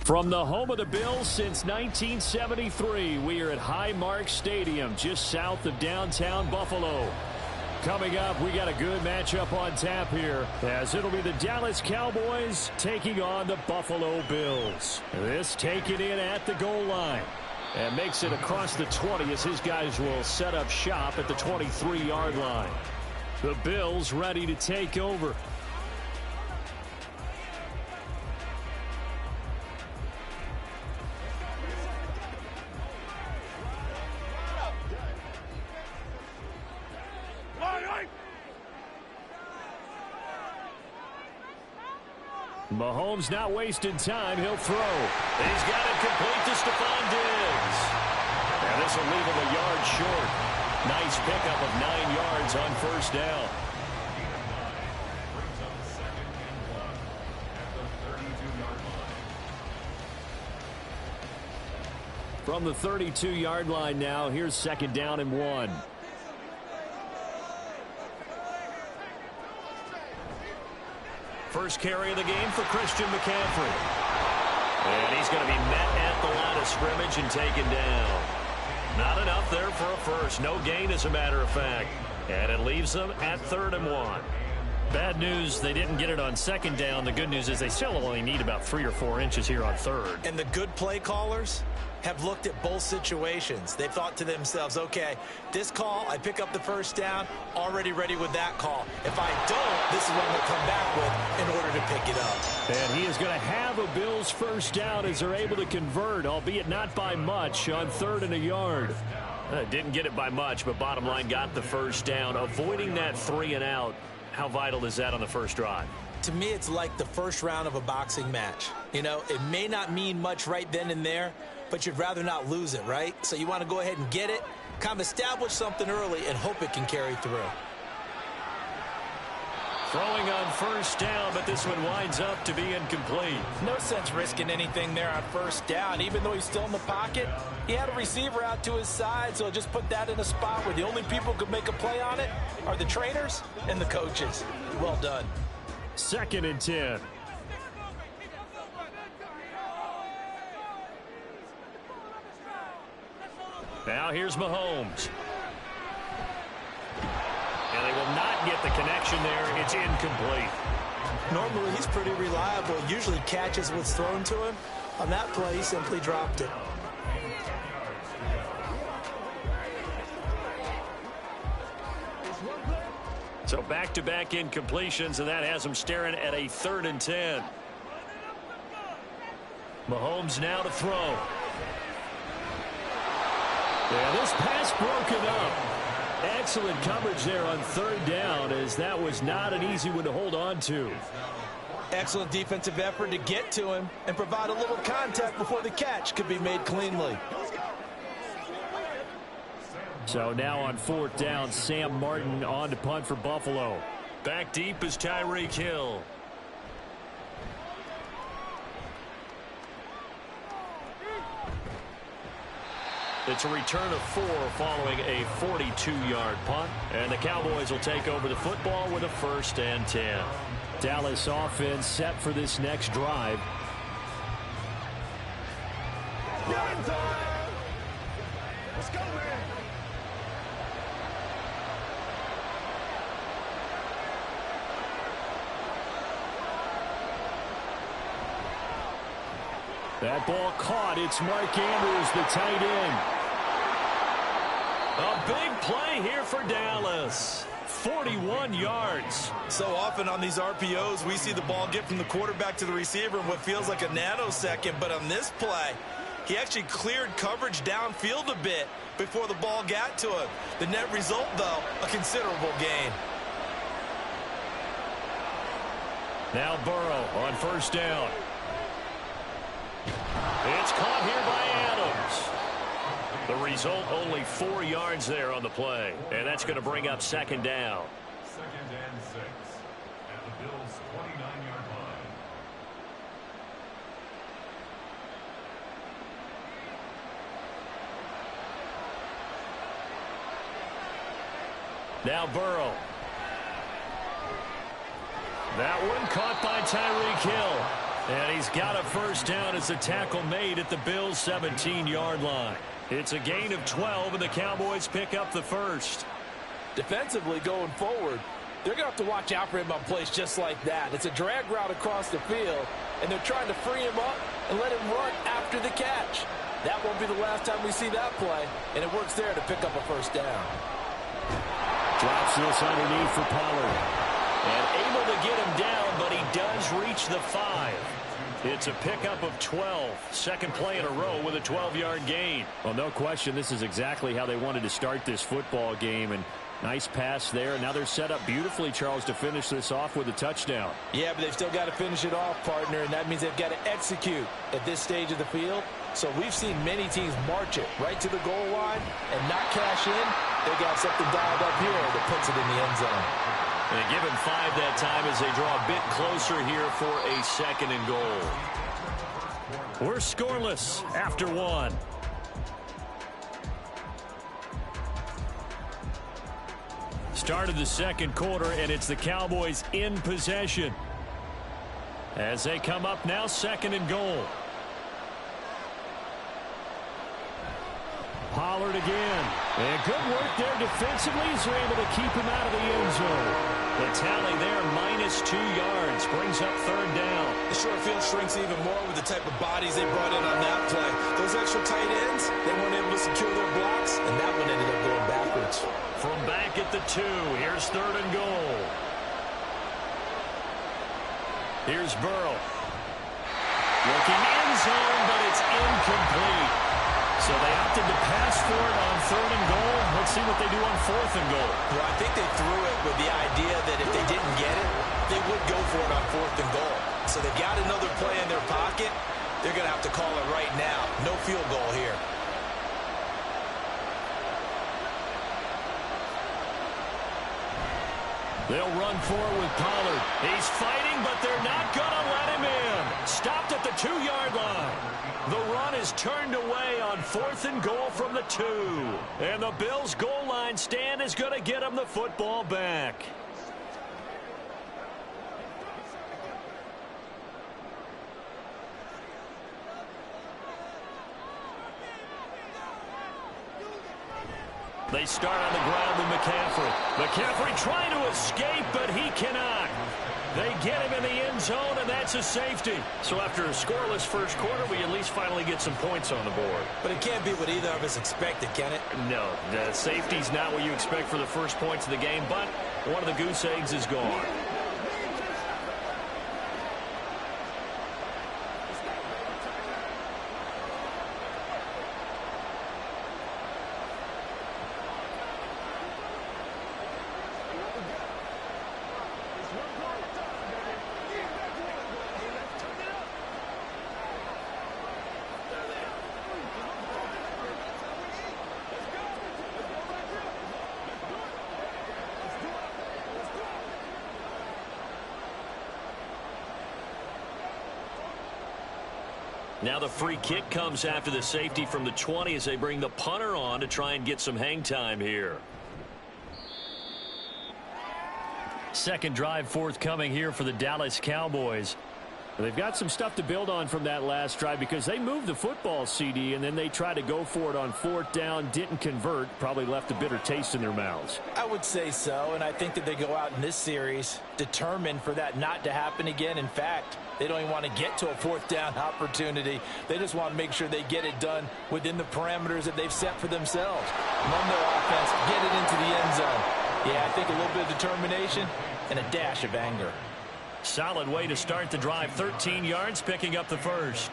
From the home of the Bills since 1973, we are at Highmark Stadium, just south of downtown Buffalo. Coming up, we got a good matchup on tap here, as it'll be the Dallas Cowboys taking on the Buffalo Bills. This taken in at the goal line. And makes it across the 20 as his guys will set up shop at the 23-yard line. The Bills ready to take over. Mahomes not wasting time. He'll throw. He's got it complete to Stephon Diggs. And this will leave him a yard short. Nice pickup of 9 yards on first down. From the 32-yard line now, here's 2nd down and 1. First carry of the game for Christian McCaffrey. And he's going to be met at the line of scrimmage and taken down. Not enough there for a first. No gain, as a matter of fact. And it leaves them at 3rd and 1. Bad news, they didn't get it on 2nd down. The good news is they still only need about 3 or 4 inches here on 3rd. And the good play callers have looked at both situations. They've thought to themselves, okay, this call, I pick up the first down, already ready with that call. If I don't, this is what I'm going to come back with in order to pick it up. And he is going to have a Bills first down as they're able to convert, albeit not by much, on 3rd and a yard. Didn't get it by much, but bottom line got the first down. Avoiding that 3 and out, how vital is that on the first drive? To me, it's like the first round of a boxing match. You know, it may not mean much right then and there, but you'd rather not lose it, right? So you want to go ahead and get it, kind of establish something early, and hope it can carry through. Throwing on first down, but this one winds up to be incomplete. No sense risking anything there on first down. Even though he's still in the pocket, he had a receiver out to his side, so just put that in a spot where the only people who could make a play on it are the trainers and the coaches. Well done. 2nd and 10. Now here's Mahomes. And they will not get the connection there. It's incomplete. Normally, he's pretty reliable. Usually catches what's thrown to him. On that play, he simply dropped it. So back-to-back incompletions, and that has them staring at a 3rd and 10. Mahomes now to throw. Yeah, this pass broken up. Excellent coverage there on 3rd down, as that was not an easy one to hold on to. Excellent defensive effort to get to him and provide a little contact before the catch could be made cleanly. So now on 4th down, Sam Martin on to punt for Buffalo. Back deep is Tyreek Hill. It's a return of 4 following a 42-yard punt. And the Cowboys will take over the football with a 1st and 10. Dallas offense set for this next drive. Let's go, man. That ball caught. It's Mark Andrews, the tight end. A big play here for Dallas. 41 yards. So often on these RPOs, we see the ball get from the quarterback to the receiver in what feels like a nanosecond. But on this play, he actually cleared coverage downfield a bit before the ball got to him. The net result, though, a considerable gain. Now Burrow on 1st down. It's caught here by Adams. The result, only 4 yards there on the play. And that's going to bring up 2nd down. 2nd and 6 at the Bills' 29-yard line. Now Burrow. That one caught by Tyreek Hill. And he's got a 1st down as the tackle made at the Bills' 17-yard line. It's a gain of 12, and the Cowboys pick up the 1st. Defensively going forward, they're going to have to watch out for him on plays just like that. It's a drag route across the field, and they're trying to free him up and let him run after the catch. That won't be the last time we see that play, and it works there to pick up a 1st down. Drops this underneath for Pollard. And able to get him down, but he does reach the 5. It's a pickup of 12. 2nd play in a row with a 12-yard gain. Well, no question, this is exactly how they wanted to start this football game. And nice pass there. Now they're set up beautifully, Charles, to finish this off with a touchdown. Yeah, but they've still got to finish it off, partner, and that means they've got to execute at this stage of the field. So we've seen many teams march it right to the goal line and not cash in. They got something dialed up here that puts it in the end zone. And give him 5 that time as they draw a bit closer here for a 2nd and goal. We're scoreless after 1. Start of the second quarter, and it's the Cowboys in possession. As they come up now, 2nd and goal. Pollard again. And good work there defensively as they're able to keep him out of the end zone. The tally there, -2 yards, brings up 3rd down. The short field shrinks even more with the type of bodies they brought in on that play. Those extra tight ends, they weren't able to secure their blocks, and that one ended up going backwards. From back at the 2, here's 3rd and goal. Here's Burrow. Looking end zone, but it's incomplete. So they opted to pass for it on 3rd and goal. Let's see what they do on 4th and goal. Well, I think they threw it with the idea that if they didn't get it, they would go for it on 4th and goal. So they've got another play in their pocket. They're going to have to call it right now. No field goal here. They'll run forward with Pollard. He's fighting, but they're not going to let him in. Stopped at the 2-yard line. The run is turned away on 4th and goal from the 2. And the Bills' goal line stand is going to get them the football back. They start on the ground with McCaffrey. McCaffrey trying to escape, but he cannot. They get him in the end zone, and that's a safety. So after a scoreless first quarter, we at least finally get some points on the board. But it can't be what either of us expected, can it? No, the safety's not what you expect for the first points of the game, but one of the goose eggs is gone. Now the free kick comes after the safety from the 20 as they bring the punter on to try and get some hang time here. Second drive forthcoming here for the Dallas Cowboys. They've got some stuff to build on from that last drive because they moved the football, CD, and then they tried to go for it on 4th down, didn't convert, probably left a bitter taste in their mouths. I would say so, and I think that they go out in this series determined for that not to happen again. In fact, they don't even want to get to a 4th down opportunity. They just want to make sure they get it done within the parameters that they've set for themselves. Run their offense, get it into the end zone. Yeah, I think a little bit of determination and a dash of anger. Solid way to start the drive. 13 yards, picking up the first.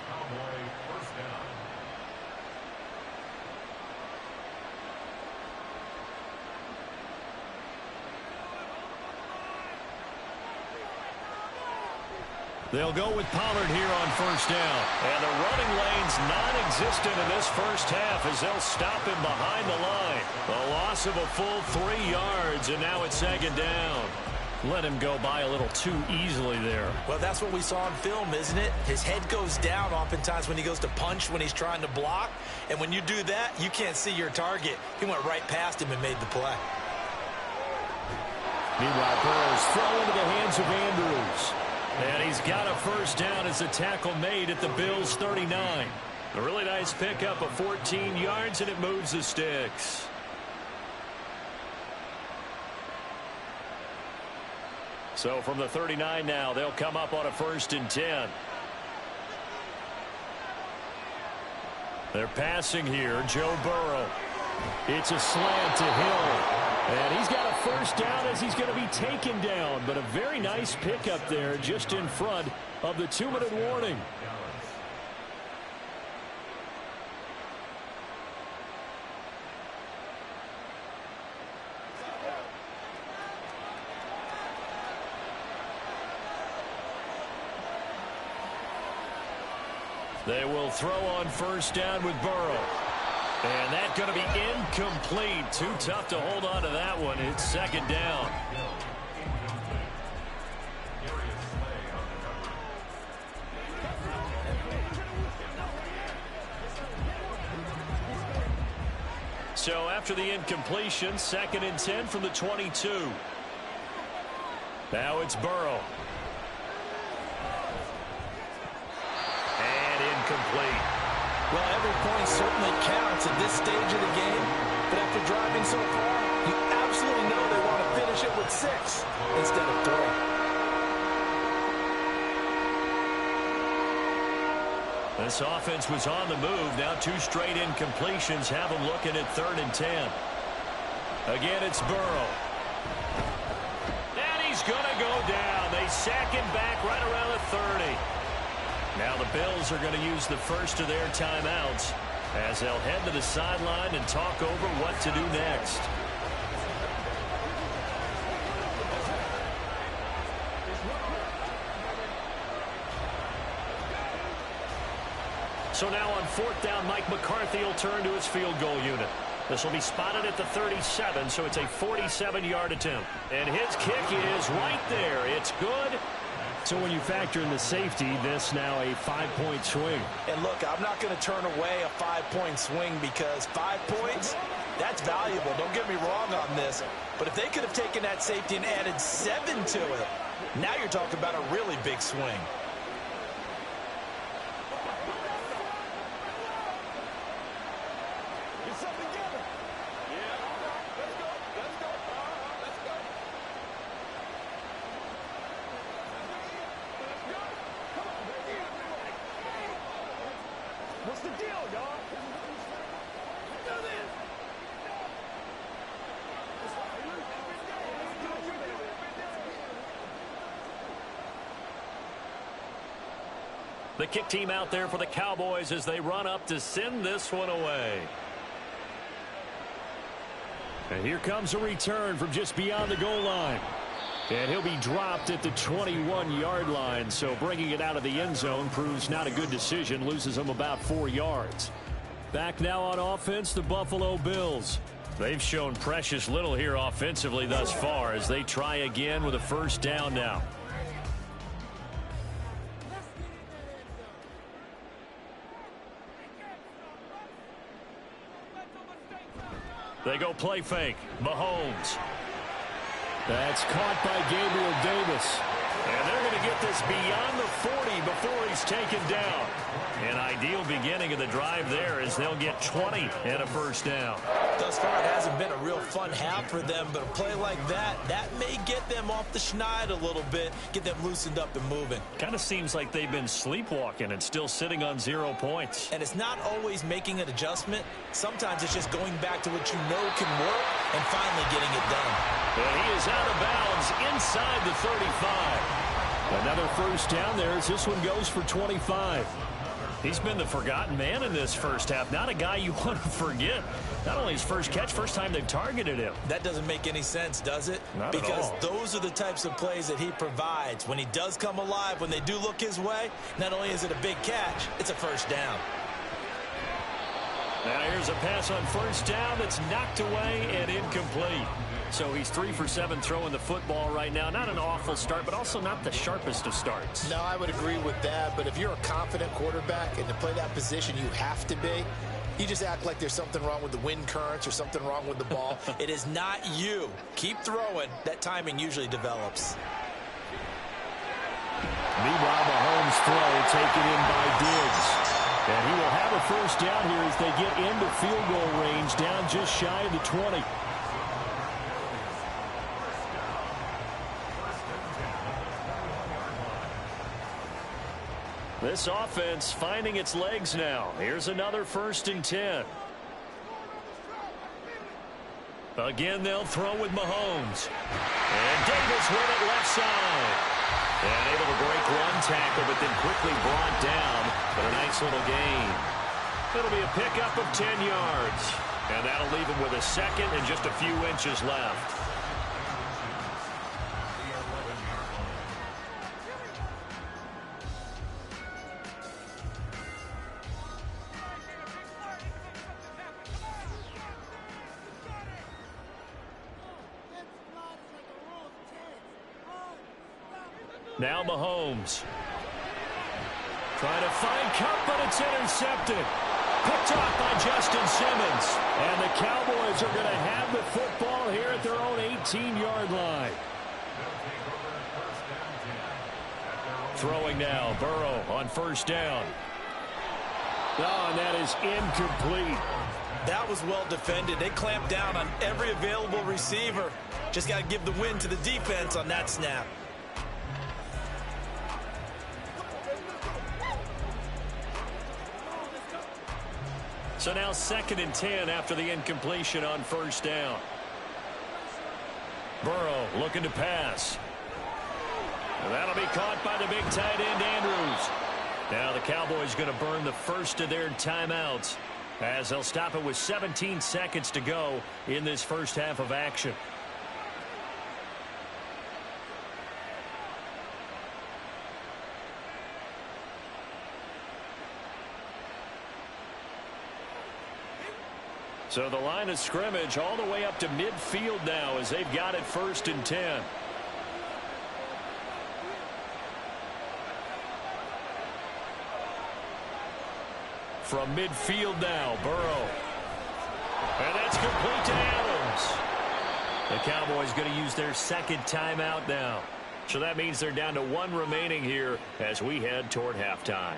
They'll go with Pollard here on 1st down. And the running lane's non-existent in this first half as they'll stop him behind the line. A loss of a full 3 yards, and now it's 2nd down. Let him go by a little too easily there. Well, that's what we saw on film, isn't it? His head goes down oftentimes when he goes to punch, when he's trying to block. And when you do that, you can't see your target. He went right past him and made the play. Meanwhile, Burrow's throw into the hands of Andrews. And he's got a 1st down as the tackle made at the Bills' 39. A really nice pickup of 14 yards, and it moves the sticks. So from the 39 now, they'll come up on a 1st and 10. They're passing here. Joe Burrow. It's a slant to Hill. And he's got a 1st down as he's going to be taken down. But a very nice pickup there just in front of the 2-minute warning. They will throw on 1st down with Burrow. And that's going to be incomplete. Too tough to hold on to that one. It's 2nd down. So after the incompletion, 2nd and 10 from the 22. Now it's Burrow. And incomplete. Well, every point certainly counts at this stage of the game. But after driving so far, you absolutely know they want to finish it with 6 instead of 3. This offense was on the move. Now 2 straight incompletions have them looking at 3rd and 10. Again, it's Burrow. And he's going to go down. They sack him back right around the 30. Now the Bills are going to use the first of their timeouts as they'll head to the sideline and talk over what to do next. So now on 4th down, Mike McCarthy will turn to his field goal unit. This will be spotted at the 37, so it's a 47-yard attempt. And his kick is right there. It's good. So when you factor in the safety, this now a 5-point swing. And look, I'm not going to turn away a 5-point swing because 5 points, that's valuable. Don't get me wrong on this. But if they could have taken that safety and added 7 to it, now you're talking about a really big swing. What's the deal, y'all? Do this! The kick team out there for the Cowboys as they run up to send this one away. And here comes a return from just beyond the goal line. And he'll be dropped at the 21-yard line, so bringing it out of the end zone proves not a good decision, loses him about 4 yards. Back now on offense, the Buffalo Bills. They've shown precious little here offensively thus far as they try again with a 1st down now. They go play fake. Mahomes. That's caught by Gabriel Davis. And they're going to get this beyond the 40 before he's taken down. An ideal beginning of the drive there as they'll get 20 and a 1st down. Thus far, it hasn't been a real fun half for them, but a play like that may get them off the schneid a little bit, get them loosened up and moving. Kind of seems like they've been sleepwalking and still sitting on 0 points. And it's not always making an adjustment. Sometimes it's just going back to what you know can work and finally getting it done. And he is out of bounds inside the 35. Another 1st down there as this one goes for 25. He's been the forgotten man in this 1st half. Not a guy you want to forget. Not only his first catch, first time they've targeted him. That doesn't make any sense, does it? Not because at all. Those are the types of plays that he provides. When he does come alive, when they do look his way, not only is it a big catch, it's a 1st down. Now here's a pass on 1st down that's knocked away and incomplete. So he's 3 for 7 throwing the football right now. Not an awful start, but also not the sharpest of starts. No, I would agree with that. But if you're a confident quarterback and to play that position, you have to be. You just act like there's something wrong with the wind currents or something wrong with the ball. It is not you. Keep throwing. That timing usually develops. Meanwhile, Mahomes' throw taken in by Diggs. And he will have a 1st down here as they get into field goal range, down just shy of the 20. This offense finding its legs now. Here's another 1st and 10. Again, they'll throw with Mahomes. And Davis with it left side. And able to break one tackle, but then quickly brought down. But a nice little gain. It'll be a pickup of 10 yards. And that'll leave him with a 2nd and just a few inches left. Now Mahomes. Trying to find Cup, but it's intercepted. Picked off by Justin Simmons. And the Cowboys are going to have the football here at their own 18-yard line. Throwing now, Burrow on first down. Oh, and that is incomplete. That was well defended. They clamped down on every available receiver. Just got to give the win to the defense on that snap. So now 2nd and 10 after the incompletion on first down. Burrow looking to pass. And that'll be caught by the big tight end, Andrews. Now the Cowboys going to burn the first of their timeouts as they'll stop it with 17 seconds to go in this first half of action. So the line of scrimmage all the way up to midfield now as they've got it 1st and 10. From midfield now, Burrow. And that's complete to Adams. The Cowboys going to use their 2nd timeout now. So that means they're down to 1 remaining here as we head toward halftime.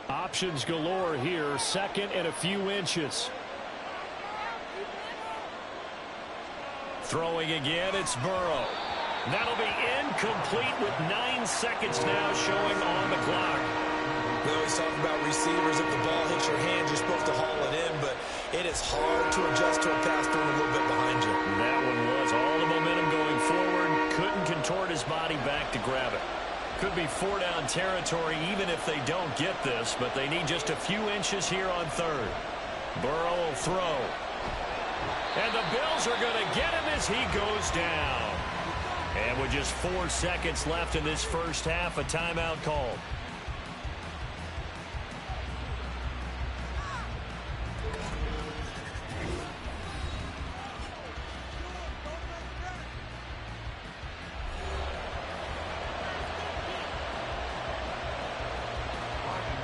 Options galore here. 2nd and a few inches. Throwing again, it's Burrow. That'll be incomplete with 9 seconds now showing on the clock. We always talk about receivers. If the ball hits your hand, you're supposed to haul it in, but it is hard to adjust to a pass thrown a little bit behind you. That one was all the momentum going forward. Couldn't contort his body back to grab it. Could be 4-down territory even if they don't get this, but they need just a few inches here on 3rd. Burrow will throw. And the Bills are going to get him as he goes down. And with just 4 seconds left in this first half, a timeout called.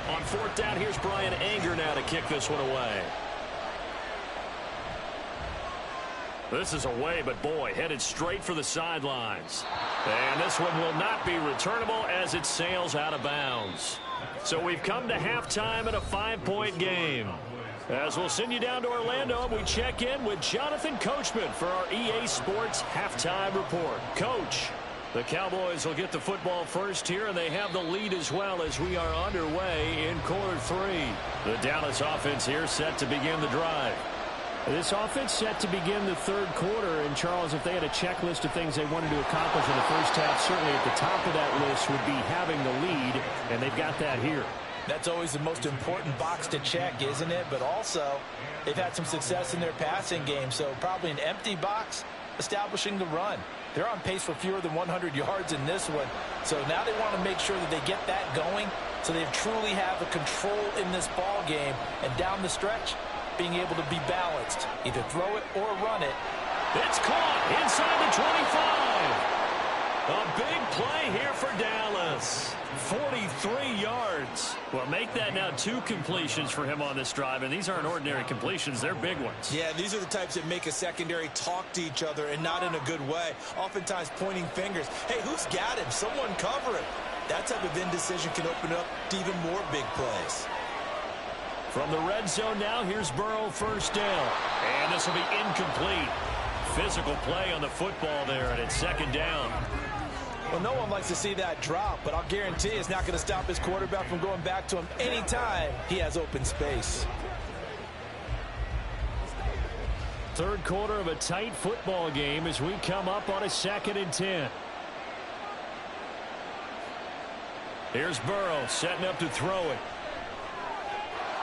On 4th down, here's Brian Anger now to kick this one away. This is away, but boy, headed straight for the sidelines. And this one will not be returnable as it sails out of bounds. So we've come to halftime in a 5-point game. As we'll send you down to Orlando, we check in with Jonathan Coachman for our EA Sports Halftime Report. Coach, the Cowboys will get the football first here, and they have the lead as well as we are underway in quarter 3. The Dallas offense here set to begin the drive. This offense set to begin the 3rd quarter, and Charles, if they had a checklist of things they wanted to accomplish in the first half, certainly at the top of that list would be having the lead, and they've got that here. That's always the most important box to check, isn't it? But also, they've had some success in their passing game, so probably an empty box establishing the run. They're on pace for fewer than 100 yards in this one, so now they want to make sure that they get that going so they truly have a control in this ball game, and down the stretch, being able to be balanced. Either throw it or run it. It's caught inside the 25. A big play here for Dallas. 43 yards. Well, make that now 2 completions for him on this drive, and these aren't ordinary completions. They're big ones. Yeah, these are the types that make a secondary talk to each other, and not in a good way. Oftentimes pointing fingers. Hey, who's got him? Someone cover it. That type of indecision can open up to even more big plays. From the red zone now, here's Burrow, first down. And this will be incomplete. Physical play on the football there, and it's 2nd down. Well, no one likes to see that drop, but I'll guarantee it's not going to stop his quarterback from going back to him anytime he has open space. 3rd quarter of a tight football game as we come up on a 2nd and 10. Here's Burrow setting up to throw it.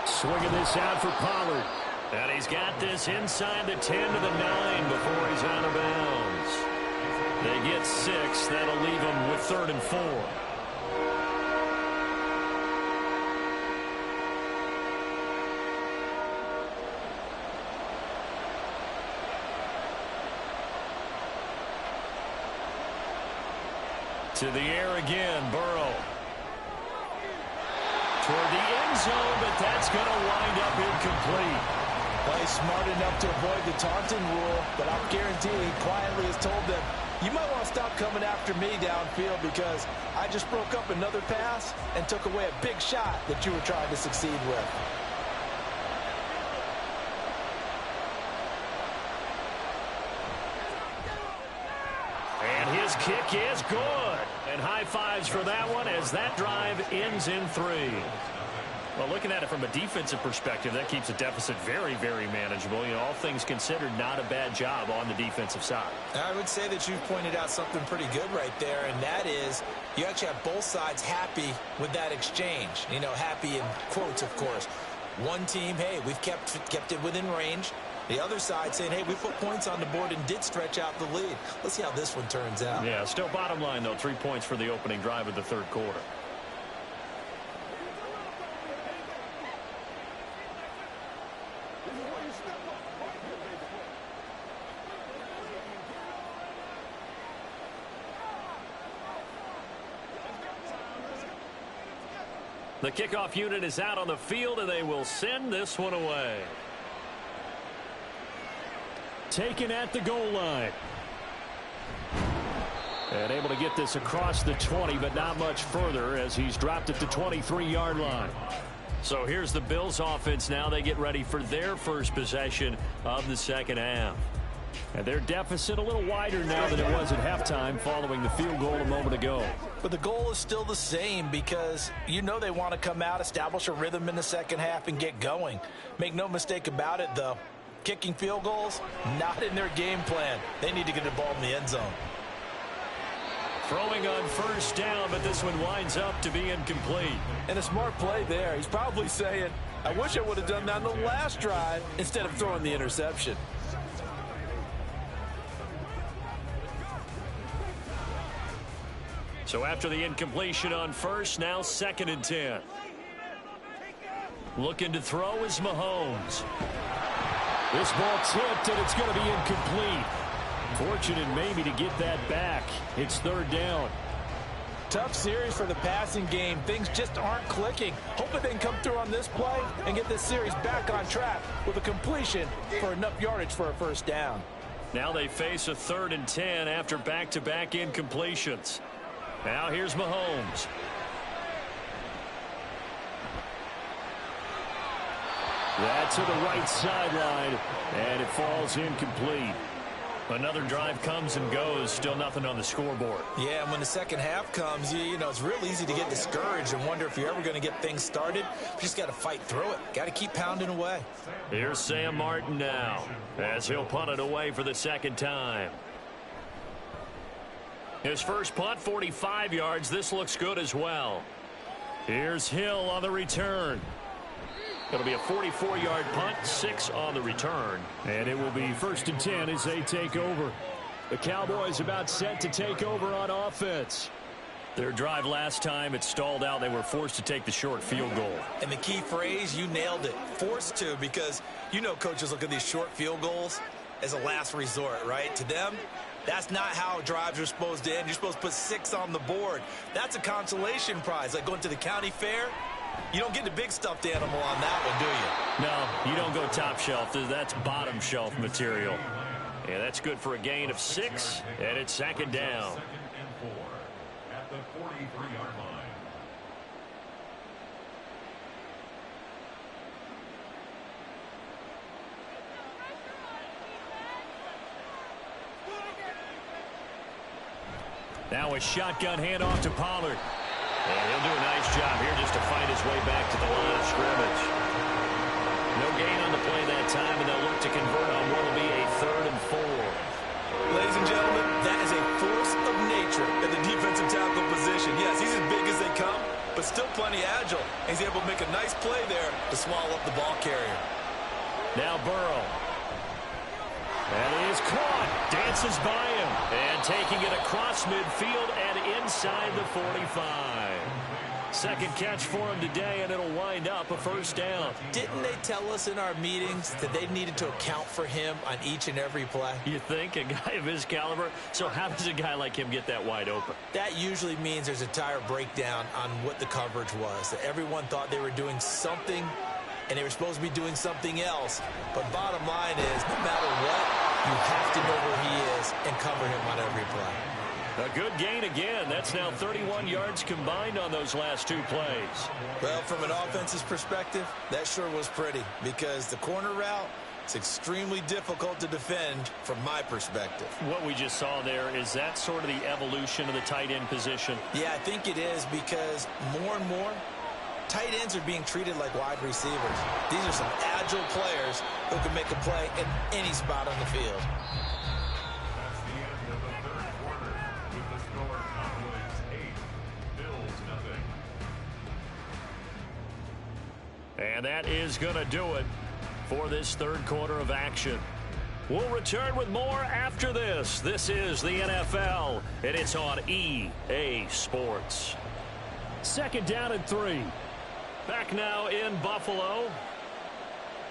Swinging this out for Pollard. And he's got this inside the 10 to the 9 before he's out of bounds. They get 6. That'll leave them with 3rd and 4. To the air again, Burrow. Toward the end zone, but that's going to wind up incomplete. Well, he's smart enough to avoid the taunting rule, but I'll guarantee he quietly has told them, you might want to stop coming after me downfield because I just broke up another pass and took away a big shot that you were trying to succeed with. And his kick is good. And high fives for that one as that drive ends in 3. Well, looking at it from a defensive perspective, that keeps the deficit very, very manageable. You know, all things considered, not a bad job on the defensive side. I would say that you've pointed out something pretty good right there, and that is you actually have both sides happy with that exchange. You know, happy in quotes, of course. One team, hey, we've kept it within range. The other side saying, hey, we put points on the board and did stretch out the lead. Let's see how this one turns out. Yeah, still bottom line, though, 3 points for the opening drive of the third quarter. The kickoff unit is out on the field, and they will send this one away. Taken at the goal line. And able to get this across the 20, but not much further as he's dropped at the 23-yard line. So here's the Bills offense now. They get ready for their first possession of the second half. And their deficit a little wider now than it was at halftime following the field goal a moment ago. But the goal is still the same because you know they want to come out, establish a rhythm in the second half, and get going. Make no mistake about it, though. Kicking field goals, not in their game plan. They need to get the ball in the end zone. Throwing on first down, but this one winds up to be incomplete. And a smart play there. He's probably saying, I wish I would have done that on the last drive instead of throwing the interception. So after the incompletion on first, now 2nd and 10. Looking to throw is Mahomes. This ball tipped, and it's going to be incomplete. Fortunate maybe to get that back. It's 3rd down. Tough series for the passing game. Things just aren't clicking. Hoping they can come through on this play and get this series back on track with a completion for enough yardage for a first down. Now they face a 3rd and 10 after back-to-back incompletions. Now here's Mahomes. That's to the right sideline, and it falls incomplete. Another drive comes and goes, still nothing on the scoreboard. Yeah, and when the second half comes, you know, it's real easy to get discouraged and wonder if you're ever going to get things started. You just got to fight through it. Got to keep pounding away. Here's Sam Martin now, as he'll punt it away for the second time. His first punt, 45 yards. This looks good as well. Here's Hill on the return. It'll be a 44-yard punt, 6 on the return. And it will be 1st and 10 as they take over. The Cowboys about set to take over on offense. Their drive last time, it stalled out. They were forced to take the short field goal. And the key phrase, you nailed it. Forced to, because you know coaches look at these short field goals as a last resort, right? To them, that's not how drives are supposed to end. You're supposed to put 6 on the board. That's a consolation prize, like going to the county fair. You don't get the big stuffed animal on that one, do you? No, you don't go top shelf. That's bottom shelf material. And that's good for a gain of 6, and it's 2nd down. 2nd and 4 at the 43-yard line. Now a shotgun handoff to Pollard. And he'll do a nice job here just to fight his way back to the line of scrimmage. No gain on the play that time, and they'll look to convert on what will be a 3rd and 4. Ladies and gentlemen, that is a force of nature at the defensive tackle position. Yes, he's as big as they come, but still plenty agile. He's able to make a nice play there to swallow up the ball carrier. Now Burrow. And he is caught. Dances by him. And taking it across midfield and inside the 45. Second catch for him today, and it'll wind up a first down. Didn't they tell us in our meetings that they needed to account for him on each and every play? You think? A guy of his caliber? So how does a guy like him get that wide open? That usually means there's a tire breakdown on what the coverage was. That everyone thought they were doing something, and they were supposed to be doing something else. But bottom line is, no matter what, you have to know where he is and cover him on every play. A good gain again. That's now 31 yards combined on those last two plays. Well, from an offense's perspective, that sure was pretty because the corner route, it's extremely difficult to defend from my perspective. What we just saw there, is that sort of the evolution of the tight end position? Yeah, I think it is because more and more, tight ends are being treated like wide receivers. These are some agile players who can make a play in any spot on the field. That's the end of the third quarter with the score Cowboys 8, Bills nothing. And that is going to do it for this third quarter of action. We'll return with more after this. This is the NFL, and it's on EA Sports. Second down and 3. Back now in Buffalo.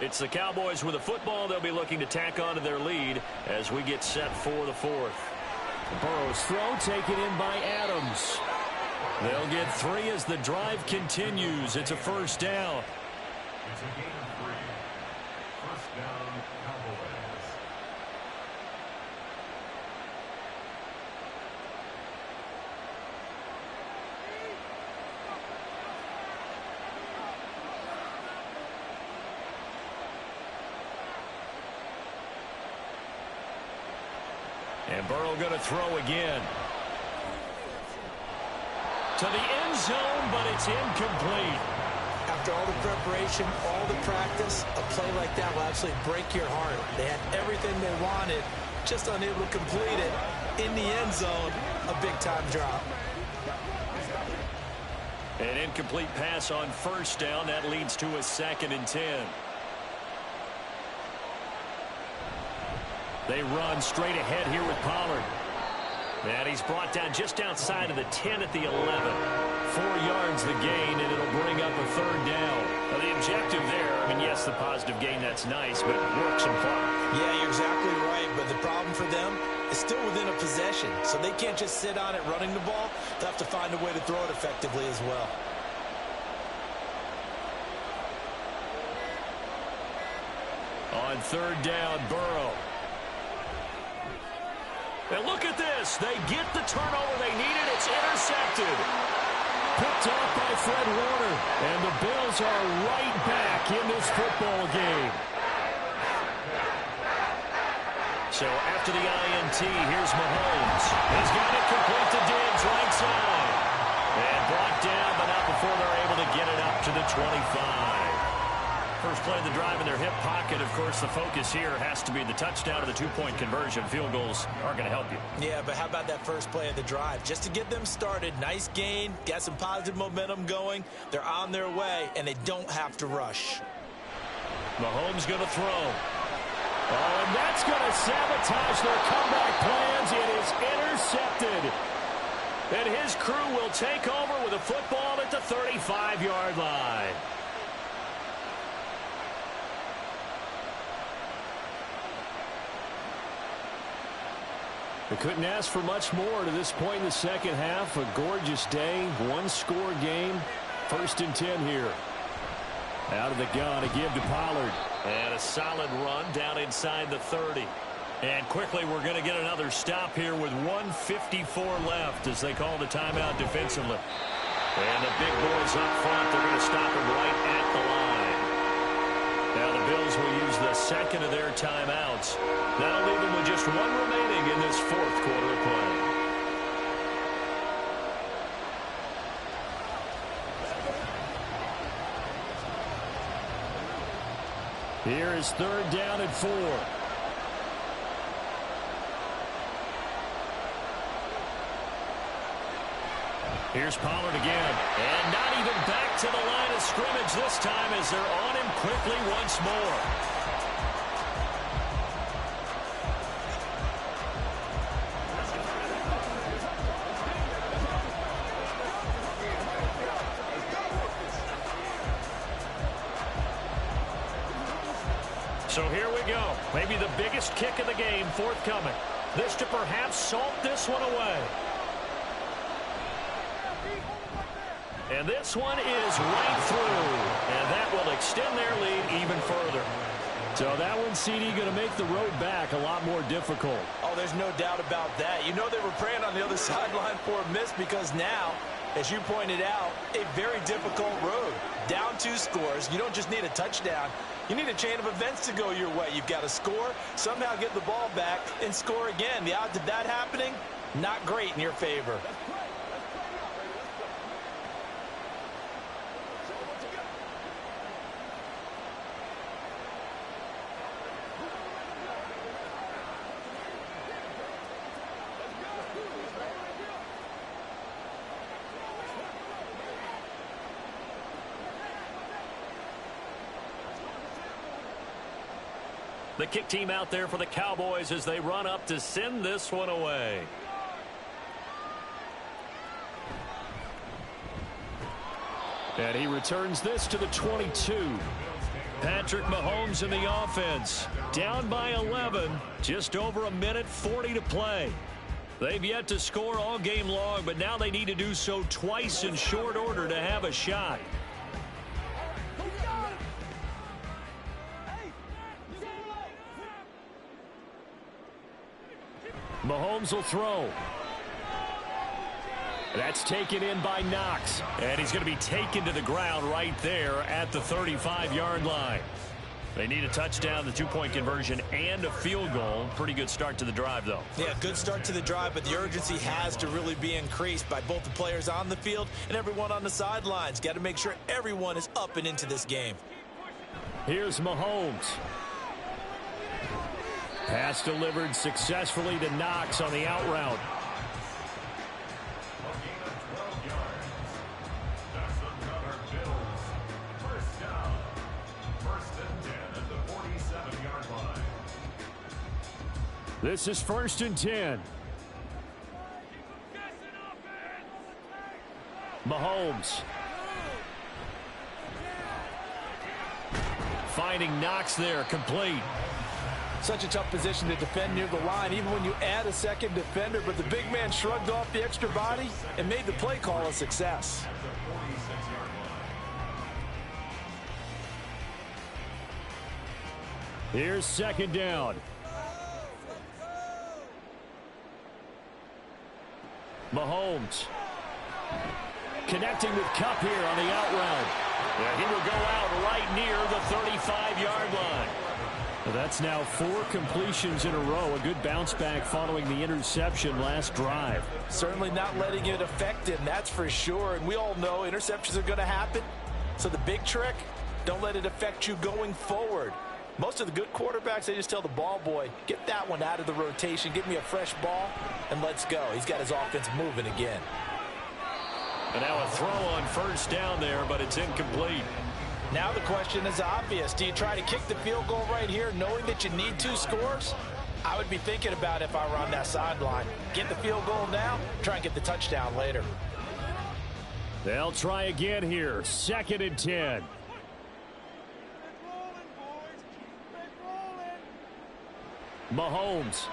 It's the Cowboys with the football. They'll be looking to tack on to their lead as we get set for the fourth. Burrow's throw taken in by Adams. They'll get 3 as the drive continues. It's a first down. It's a gain of 3. First down, Cowboys. And Burrow going to throw again. To the end zone, but it's incomplete. After all the preparation, all the practice, a play like that will actually break your heart. They had everything they wanted, just unable to complete it. In the end zone, a big-time drop. An incomplete pass on first down. That leads to a 2nd and 10. They run straight ahead here with Pollard. And he's brought down just outside of the 10 at the 11. 4 yards the gain, and it'll bring up a third down. Now, the objective there, I mean, yes, the positive gain, that's nice, but work some clock. Yeah, you're exactly right, but the problem for them is still within a possession, so they can't just sit on it running the ball. They'll have to find a way to throw it effectively as well. On third down, Burrow. And look at this. They get the turnover they needed. It's intercepted. Picked off by Fred Warner. And the Bills are right back in this football game. So after the INT, here's Mahomes. He's got it complete to Diggs, right side. And brought down, but not before they're able to get it up to the 25. First play of the drive in their hip pocket. Of course, the focus here has to be the touchdown or the two-point conversion. Field goals aren't going to help you. Yeah, but how about that first play of the drive? Just to get them started, nice gain, got some positive momentum going. They're on their way, and they don't have to rush. Mahomes going to throw. Oh, and that's going to sabotage their comeback plans. It is intercepted. And his crew will take over with a football at the 35-yard line. They couldn't ask for much more to this point in the second half. A gorgeous day, one-score game. 1st and 10 here. Out of the gun to give to Pollard. And a solid run down inside the 30. And quickly we're going to get another stop here with 1:54 left as they call the timeout defensively. And the big boys up front, they're going to stop him right at the line. Now the Bills will use the second of their timeouts. That'll leave them with just one remaining in this fourth quarter of play. Here is 3rd down and 4. Here's Pollard again. And not even back to the line of scrimmage this time as they're on him quickly once more. So here we go. Maybe the biggest kick of the game forthcoming. This to perhaps salt this one away. And this one is right through. And that will extend their lead even further. So that one, CD, going to make the road back a lot more difficult. Oh, there's no doubt about that. You know they were praying on the other sideline for a miss because now, as you pointed out, a very difficult road. Down 2 scores. You don't just need a touchdown. You need a chain of events to go your way. You've got to score, somehow get the ball back, and score again. The odds of that happening, not great in your favor. The kick team out there for the Cowboys as they run up to send this one away. And he returns this to the 22. Patrick Mahomes in the offense. Down by 11. Just over a minute 40 to play. They've yet to score all game long, but now they need to do so twice in short order to have a shot. Mahomes will throw. That's taken in by Knox. And he's going to be taken to the ground right there at the 35-yard line. They need a touchdown, the 2-point conversion, and a field goal. Pretty good start to the drive, though. Yeah, good start to the drive, but the urgency has to really be increased by both the players on the field and everyone on the sidelines. Got to make sure everyone is up and into this game. Here's Mahomes. Pass delivered successfully to Knox on the out route. This is 1st and 10. Mahomes. Finding Knox there, complete. Such a tough position to defend near the line, even when you add a second defender. But the big man shrugged off the extra body and made the play call a success. Here's 2nd down. Mahomes. Connecting with Kupp here on the out route. Yeah, he will go out right near the 35-yard line. That's now 4 completions in a row. A good bounce back following the interception last drive. Certainly not letting it affect him, that's for sure. And we all know interceptions are going to happen. So the big trick, don't let it affect you going forward. Most of the good quarterbacks, they just tell the ball boy, get that one out of the rotation, give me a fresh ball, and let's go. He's got his offense moving again. And now a throw on 1st down there, but it's incomplete. Now the question is obvious. Do you try to kick the field goal right here knowing that you need 2 scores? I would be thinking about it if I were on that sideline. Get the field goal now, try and get the touchdown later. They'll try again here. 2nd and 10. Mahomes.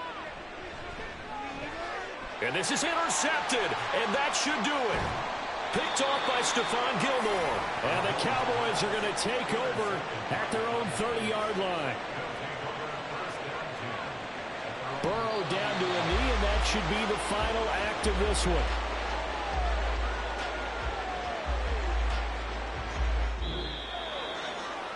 And this is intercepted, and that should do it. Picked off by Stephon Gilmore. And the Cowboys are going to take over at their own 30-yard line. Burrow down to a knee, and that should be the final act of this one.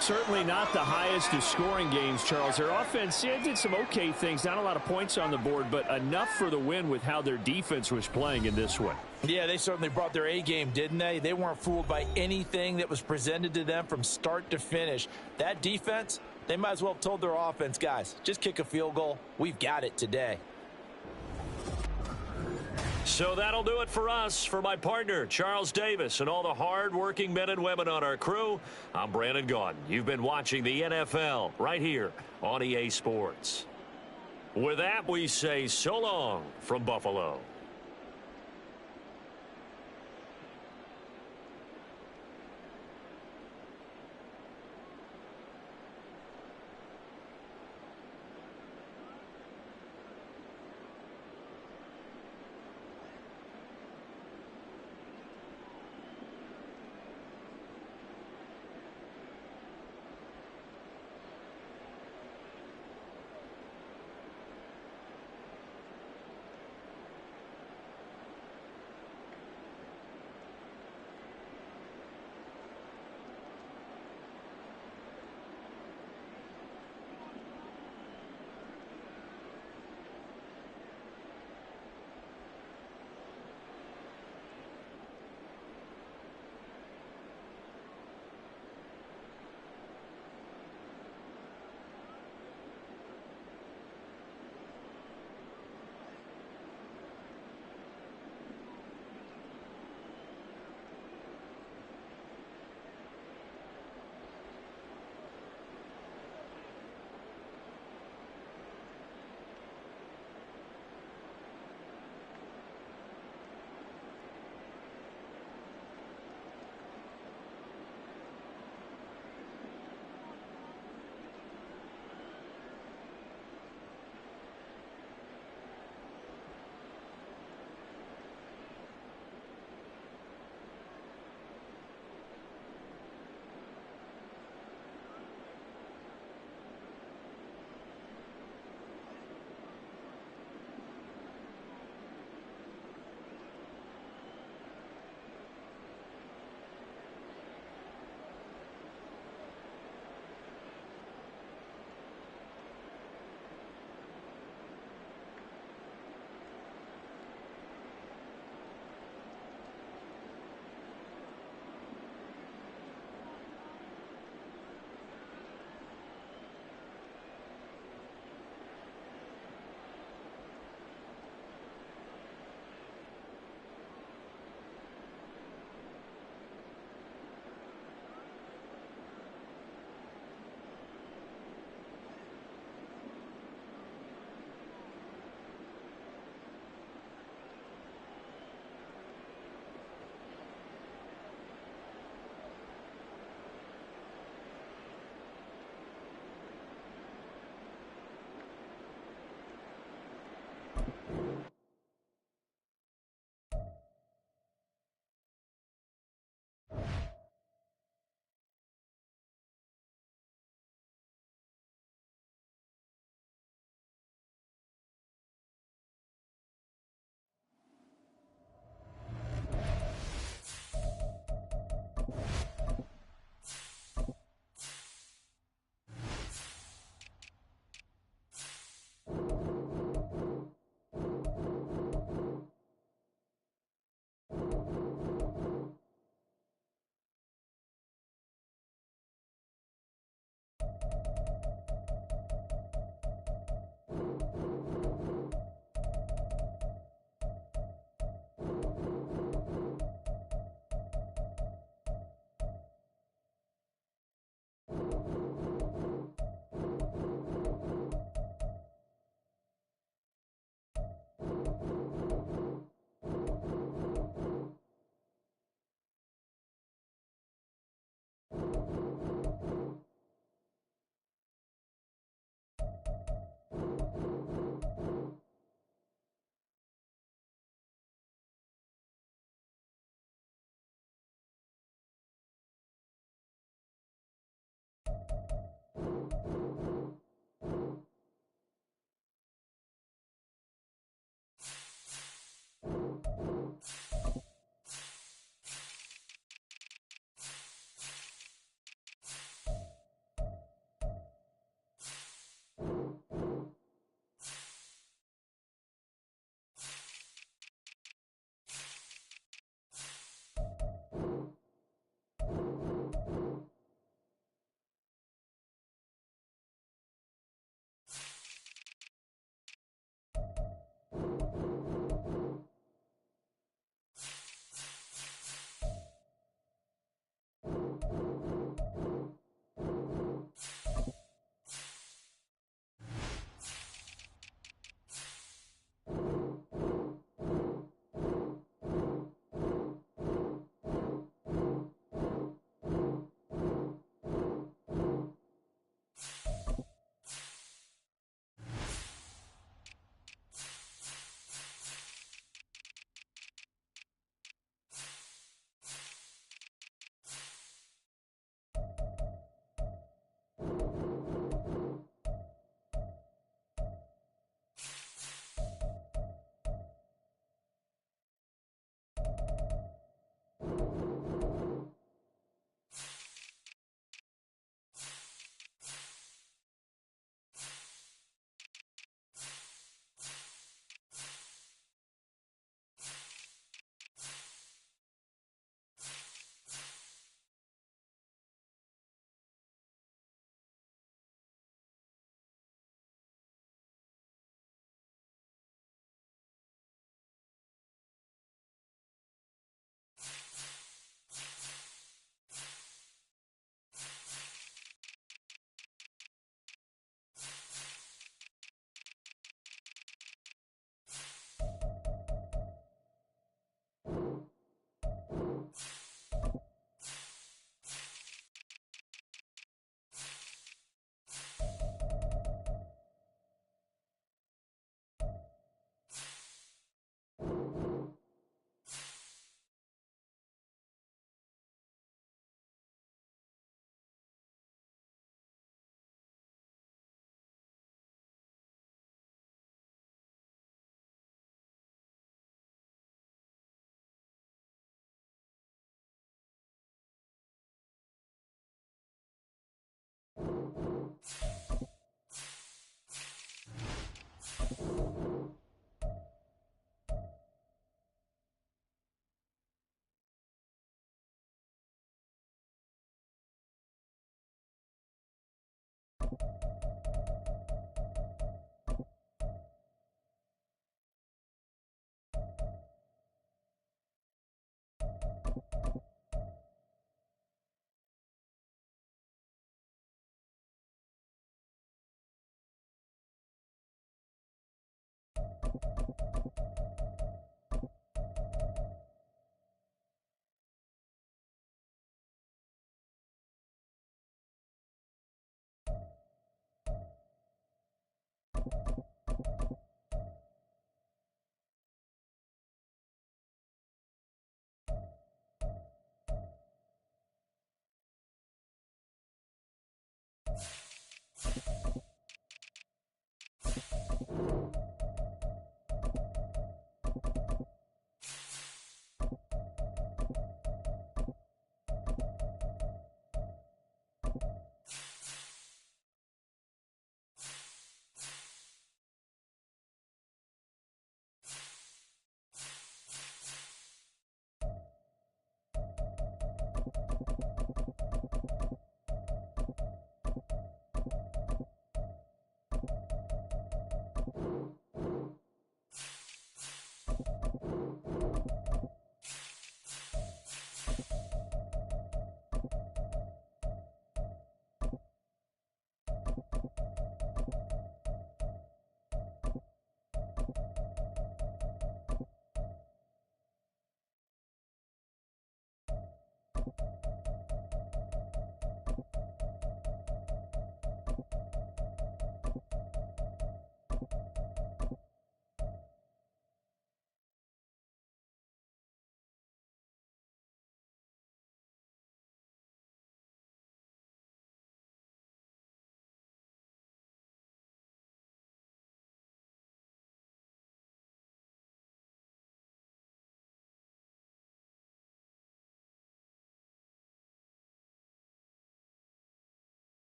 Certainly not the highest of scoring games, Charles. Their offense did some okay things. Not a lot of points on the board, but enough for the win with how their defense was playing in this one. Yeah, they certainly brought their A game, didn't they? They weren't fooled by anything that was presented to them from start to finish. That defense, they might as well have told their offense, guys, just kick a field goal. We've got it today. So that'll do it for us. For my partner, Charles Davis, and all the hard-working men and women on our crew, I'm Brandon Gaudin. You've been watching the NFL right here on EA Sports. With that, we say so long from Buffalo.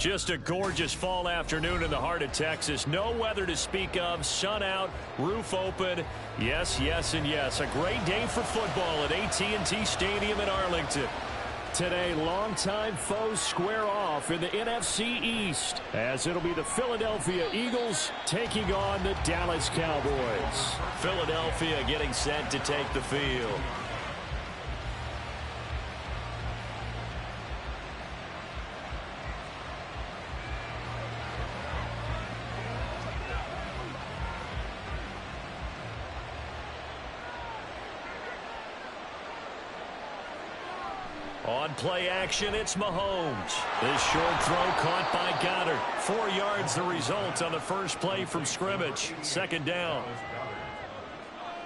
Just a gorgeous fall afternoon in the heart of Texas. No weather to speak of. Sun out, roof open. Yes, yes, and yes. A great day for football at AT&T Stadium in Arlington. Today, longtime foes square off in the NFC East, as it'll be the Philadelphia Eagles taking on the Dallas Cowboys. Philadelphia getting set to take the field. On play action, it's Mahomes. This short throw caught by Goddard. 4 yards the result on the first play from scrimmage. Second down.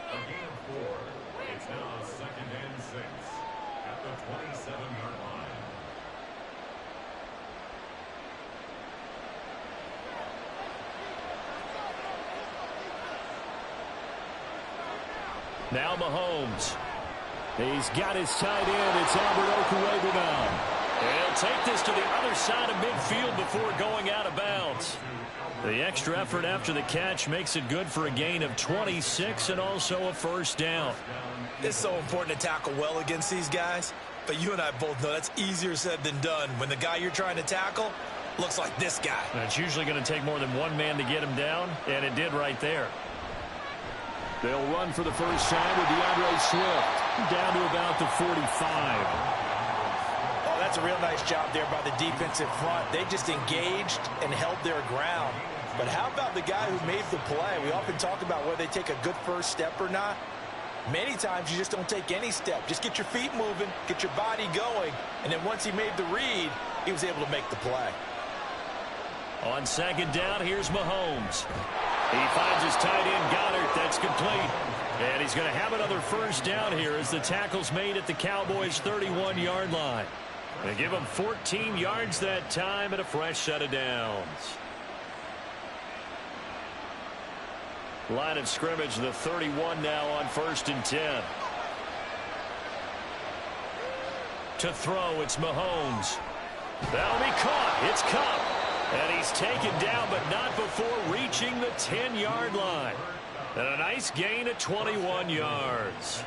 A gain of 4. It's now 2nd and 6 at the 27-yard line. Now Mahomes. He's got his tight end. It's Albert Okwuegbunam now. He'll take this to the other side of midfield before going out of bounds. The extra effort after the catch makes it good for a gain of 26 and also a first down. It's so important to tackle well against these guys, but you and I both know that's easier said than done when the guy you're trying to tackle looks like this guy. And it's usually going to take more than one man to get him down, and it did right there. They'll run for the first time with DeAndre Swift down to about the 45. Oh, that's a real nice job there by the defensive front. They just engaged and held their ground. But how about the guy who made the play? We often talk about whether they take a good first step or not. Many times you just don't take any step. Just get your feet moving, get your body going, and then once he made the read, he was able to make the play. On second down, here's Mahomes. He finds his tight end, Goddard. That's complete. And he's going to have another first down here as the tackle's made at the Cowboys' 31-yard line. They give him 14 yards that time and a fresh set of downs. Line of scrimmage, the 31 now on 1st and 10. To throw, it's Mahomes. That'll be caught. It's Kupp. And he's taken down, but not before reaching the 10-yard line. And a nice gain of 21 yards.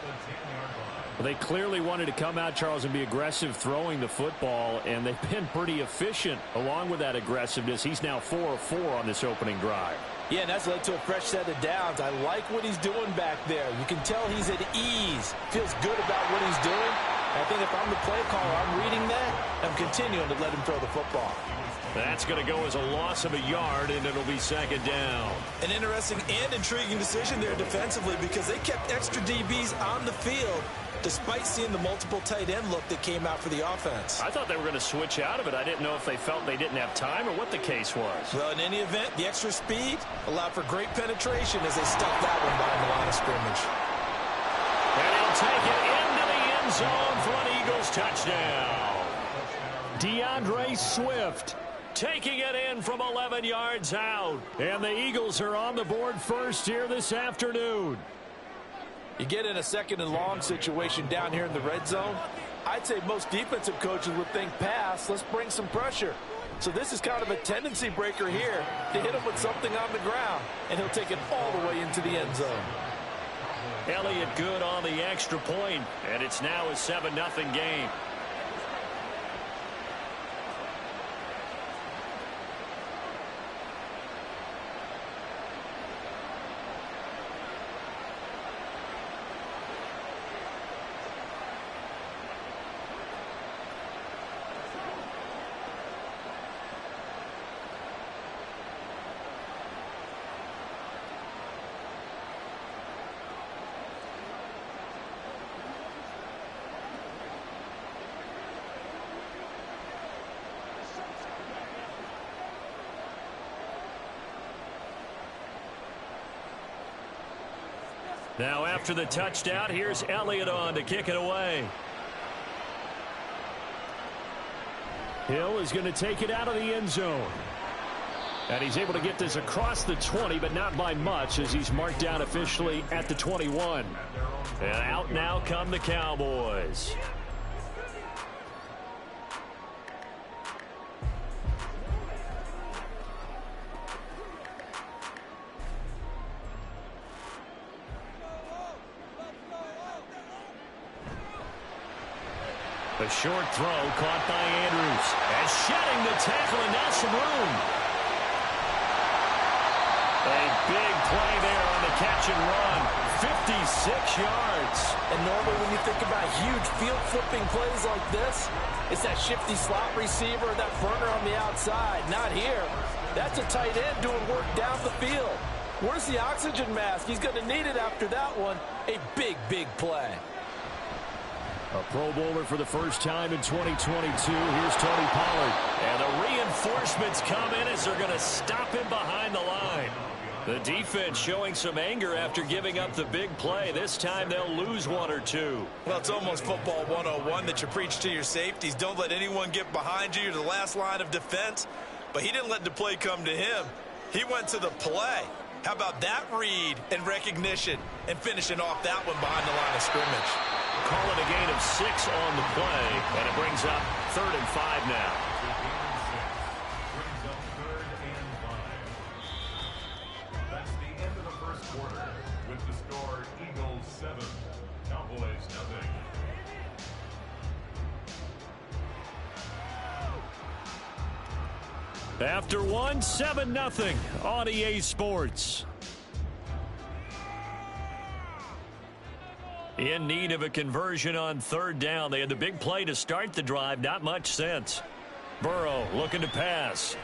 Well, they clearly wanted to come out, Charles, and be aggressive throwing the football, and they've been pretty efficient along with that aggressiveness. He's now 4 of 4 on this opening drive. Yeah, and that's led to a fresh set of downs. I like what he's doing back there. You can tell he's at ease. Feels good about what he's doing. I think if I'm the play caller, I'm reading that. I'm continuing to let him throw the football. That's going to go as a loss of a yard, and it'll be second down. An interesting and intriguing decision there defensively because they kept extra DBs on the field despite seeing the multiple tight end look that came out for the offense. I thought they were going to switch out of it. I didn't know if they felt they didn't have time or what the case was. Well, in any event, the extra speed allowed for great penetration as they stuck that one behind the line of scrimmage. And he'll take it into the end zone for an Eagles touchdown. DeAndre Swift taking it in from 11 yards out. And the Eagles are on the board first here this afternoon. You get in a second and long situation down here in the red zone. I'd say most defensive coaches would think pass. Let's bring some pressure. So this is kind of a tendency breaker here to hit him with something on the ground. And he'll take it all the way into the end zone. Elliott good on the extra point, and it's now a 7-0 game. Now after the touchdown, here's Elliott on to kick it away. Hill is going to take it out of the end zone. And he's able to get this across the 20, but not by much as he's marked down officially at the 21. And out now come the Cowboys. A short throw caught by Andrews. And shedding the tackle, and now some room. A big play there on the catch and run. 56 yards. And normally when you think about huge field-flipping plays like this, it's that shifty slot receiver, that burner on the outside. Not here. That's a tight end doing work down the field. Where's the oxygen mask? He's going to need it after that one. A big, big play. A Pro Bowler for the first time in 2022. Here's Tony Pollard. And the reinforcements come in as they're going to stop him behind the line. The defense showing some anger after giving up the big play. This time they'll lose one or two. Well, it's almost football 101 that you preach to your safeties. Don't let anyone get behind you. You're the last line of defense. But he didn't let the play come to him. He went to the play. How about that read and recognition and finishing off that one behind the line of scrimmage? Call it a gain of 6 on the play, and it brings up 3rd and 5 now. Brings up 3rd and 5. That's the end of the first quarter with the score Eagles 7, Cowboys 0. After one, 7-0 on EA Sports. In need of a conversion on 3rd down. They had the big play to start the drive. Not much sense. Burrow looking to pass.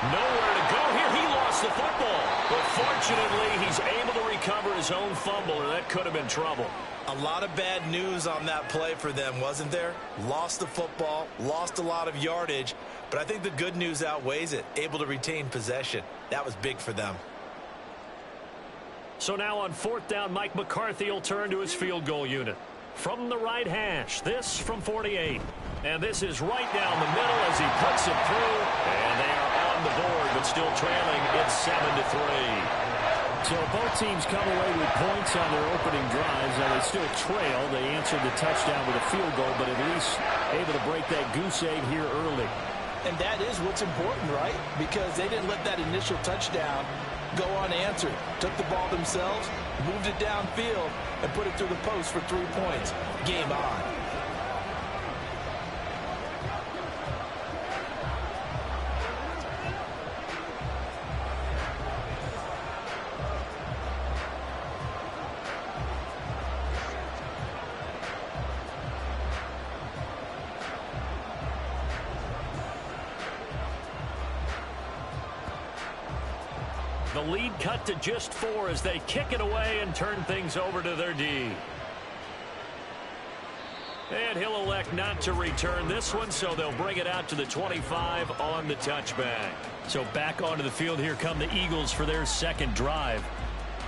Nowhere to go here. He lost the football. But fortunately, he's able to recover his own fumble, or that could have been trouble. A lot of bad news on that play for them, wasn't there? Lost the football, lost a lot of yardage, but I think the good news outweighs it. Able to retain possession. That was big for them. So now on 4th down, Mike McCarthy will turn to his field goal unit. From the right hash, this from 48. And this is right down the middle as he puts it through. And they are on the board, but still trailing. It's 7-3. So both teams come away with points on their opening drives. Now they still trail. They answered the touchdown with a field goal, but at least able to break that goose egg here early. And that is what's important, right? Because they didn't let that initial touchdown go unanswered. Took the ball themselves, moved it downfield, and put it through the post for 3 points. Game on. The lead cut to just 4 as they kick it away and turn things over to their D. And he'll elect not to return this one, so they'll bring it out to the 25 on the touchback. So back onto the field here come the Eagles for their second drive.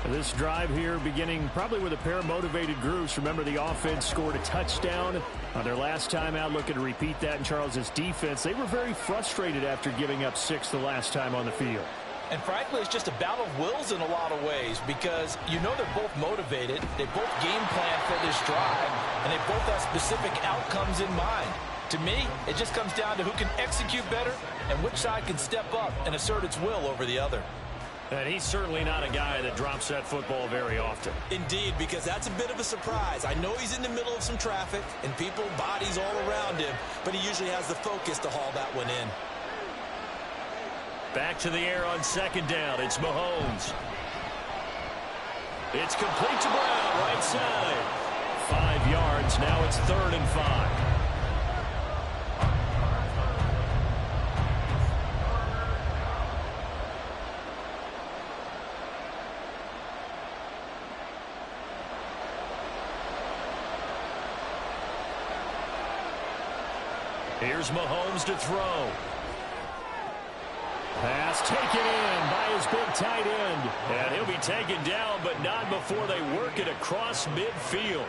This drive here beginning probably with a pair of motivated groups. Remember, the offense scored a touchdown on their last time out, looking to repeat that in Charles's defense. They were very frustrated after giving up 6 the last time on the field. And frankly, it's just a battle of wills in a lot of ways because you know they're both motivated. They both game plan for this drive, and they both have specific outcomes in mind. To me, it just comes down to who can execute better and which side can step up and assert its will over the other. And he's certainly not a guy that drops that football very often. Indeed, because that's a bit of a surprise. I know he's in the middle of some traffic and people, bodies all around him, but he usually has the focus to haul that one in. Back to the air on 2nd down. It's Mahomes. It's complete to Brown, right side. 5 yards. Now it's 3rd and 5. Here's Mahomes to throw. Pass taken in by his big tight end. And he'll be taken down, but not before they work it across midfield.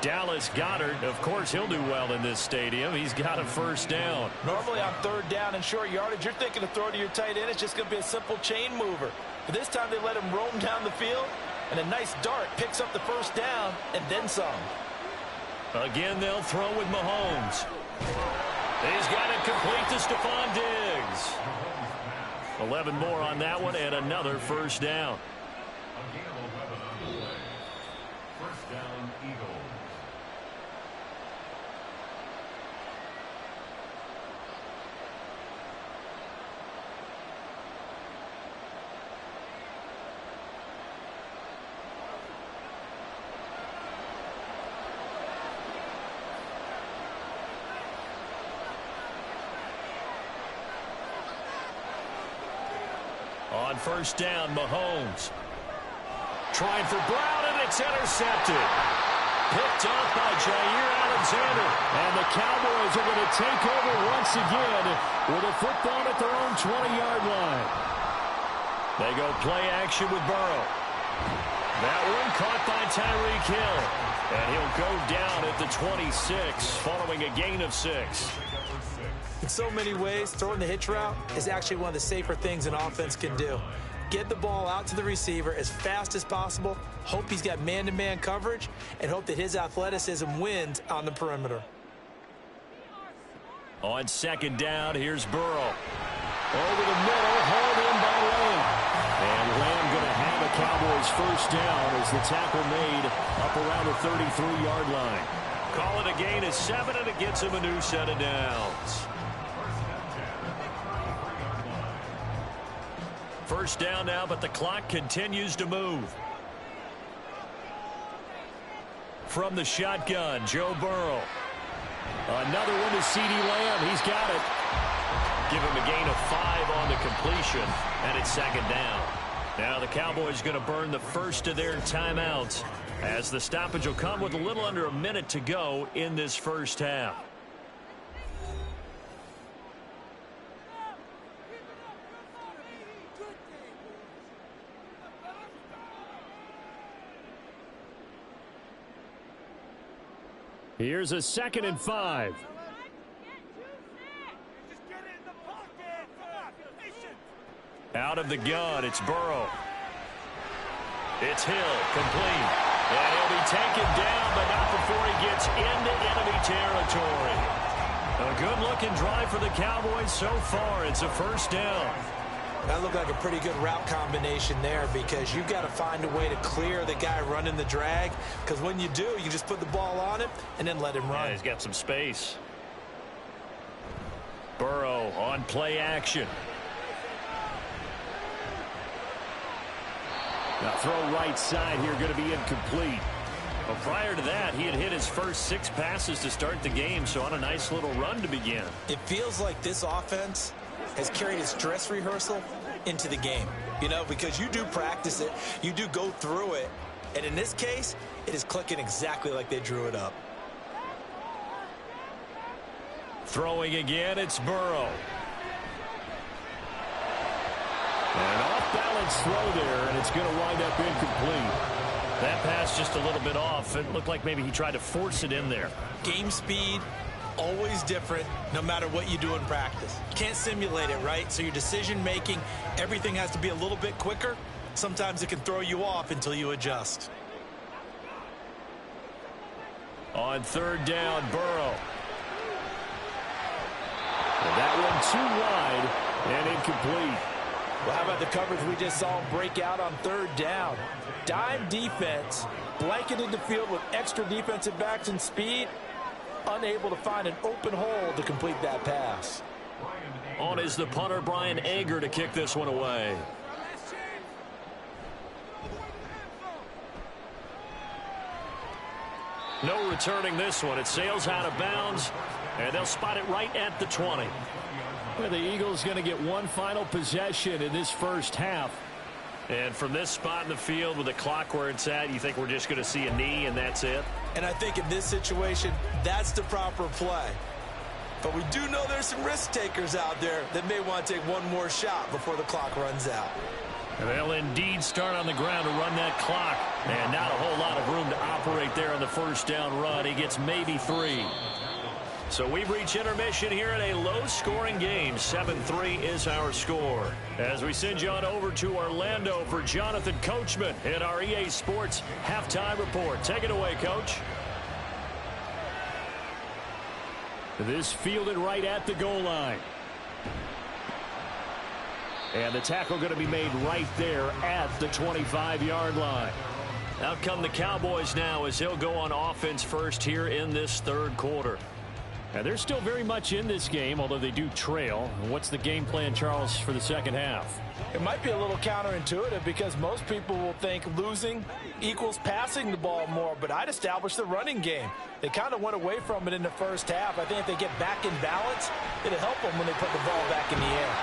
Dallas Goedert, of course, he'll do well in this stadium. He's got a 1st down. Normally on 3rd down and short yardage, you're thinking of throw to your tight end. It's just going to be a simple chain mover. But this time they let him roam down the field, and a nice dart picks up the 1st down and then some. Again, they'll throw with Mahomes. He's got it complete to Stephon Diggs. 11 more on that one and another 1st down. A gain of 11 on the play. 1st down, Eagles. On first down, Mahomes. Trying for Brown, and it's intercepted. Picked off by Jair Alexander. And the Cowboys are going to take over once again with a football at their own 20-yard line. They go play action with Burrow. That one caught by Tyreek Hill. And he'll go down at the 26 following a gain of 6. In so many ways, throwing the hitch route is actually one of the safer things an offense can do. Get the ball out to the receiver as fast as possible, hope he's got man-to-man coverage, and hope that his athleticism wins on the perimeter. On second down, here's Burrow. Over the middle, hauled in by Lamb. And Lamb going to have a Cowboys first down as the tackle made up around the 33-yard line. Call it a gain of 7, and it gets him a new set of downs. First down now, but the clock continues to move. From the shotgun, Joe Burrow. Another one to CeeDee Lamb. He's got it. Give him a gain of 5 on the completion, and it's second down. Now the Cowboys going to burn the first of their timeouts as the stoppage will come with a little under a minute to go in this first half. Here's a 2nd and 5. Out of the gun, it's Burrow. It's Hill, complete. And he'll be taken down, but not before he gets into enemy territory. A good-looking drive for the Cowboys so far. It's a first down. That looked like a pretty good route combination there because you've got to find a way to clear the guy running the drag, because when you do, you just put the ball on him and then let him run. Yeah, he's got some space. Burrow on play action. Now throw right side here, going to be incomplete. Well, prior to that, he had hit his first 6 passes to start the game, so on a nice little run to begin. It feels like this offense has carried its dress rehearsal into the game, you know, because you do practice it, you do go through it, and in this case, it is clicking exactly like they drew it up. Throwing again, it's Burrow. An off-balance throw there, and it's going to wind up incomplete. That pass just a little bit off. It looked like maybe he tried to force it in there. Game speed, always different, no matter what you do in practice. You can't simulate it, right? So your decision-making, everything has to be a little bit quicker. Sometimes it can throw you off until you adjust. On third down, Burrow. And that one too wide and incomplete. Well, how about the coverage we just saw him break out on third down? Dime defense, blanketed the field with extra defensive backs and speed, unable to find an open hole to complete that pass. On is the punter, Brian Ager, to kick this one away. No returning this one. It sails out of bounds, and they'll spot it right at the 20. Well, the Eagles going to get one final possession in this first half. And from this spot in the field with the clock where it's at, you think we're just going to see a knee and that's it? And I think in this situation, that's the proper play. But we do know there's some risk takers out there that may want to take one more shot before the clock runs out. And they'll indeed start on the ground to run that clock. And not a whole lot of room to operate there on the first down run. He gets maybe 3. So we've reached intermission here in a low-scoring game. 7-3 is our score. As we send you on over to Orlando for Jonathan Coachman in our EA Sports Halftime Report. Take it away, Coach. This fielded right at the goal line. And the tackle going to be made right there at the 25-yard line. Out come the Cowboys now as they'll go on offense first here in this third quarter. Now, they're still very much in this game, although they do trail. What's the game plan, Charles, for the second half? It might be a little counterintuitive because most people will think losing equals passing the ball more, but I'd establish the running game. They kind of went away from it in the first half. I think if they get back in balance, it'll help them when they put the ball back in the air.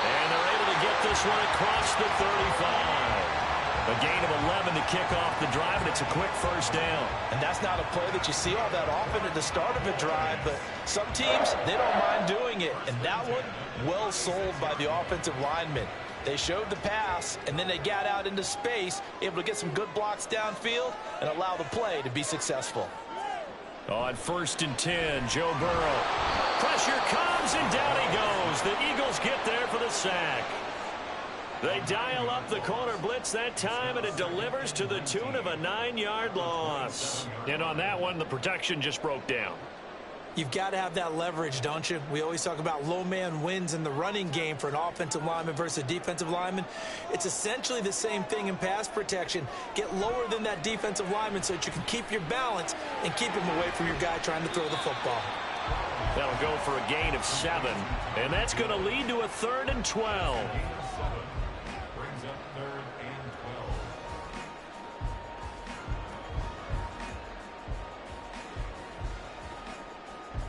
And they're able to get this one across the 35. A gain of 11 to kick off the drive, and it's a quick first down. And that's not a play that you see all that often at the start of a drive, but some teams, they don't mind doing it. And that one, well sold by the offensive lineman. They showed the pass, and then they got out into space, able to get some good blocks downfield and allow the play to be successful. On 1st and 10, Joe Burrow. Pressure comes, and down he goes. The Eagles get there for the sack. They dial up the corner blitz that time, and it delivers to the tune of a 9-yard loss. And on that one, the protection just broke down. You've got to have that leverage, don't you? We always talk about low man wins in the running game for an offensive lineman versus a defensive lineman. It's essentially the same thing in pass protection. Get lower than that defensive lineman so that you can keep your balance and keep him away from your guy trying to throw the football. That'll go for a gain of 7. And that's going to lead to a 3rd and 12. Brings up 3rd and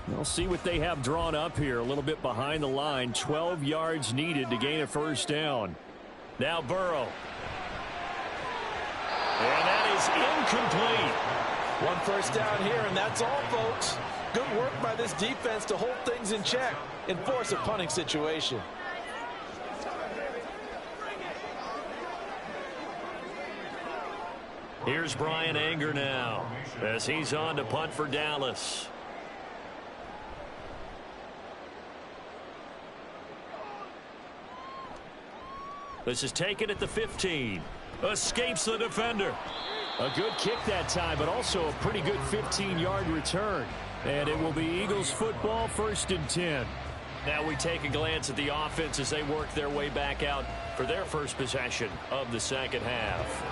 12. We'll see what they have drawn up here. A little bit behind the line. 12 yards needed to gain a first down. Now Burrow. And that is incomplete. One first down here, and that's all, folks. Good work by this defense to hold things in check and force a punting situation. Here's Brian Anger now as he's on to punt for Dallas. This is taken at the 15. Escapes the defender. A good kick that time, but also a pretty good 15-yard return. And it will be Eagles football, 1st and 10. Now we take a glance at the offense as they work their way back out for their first possession of the second half.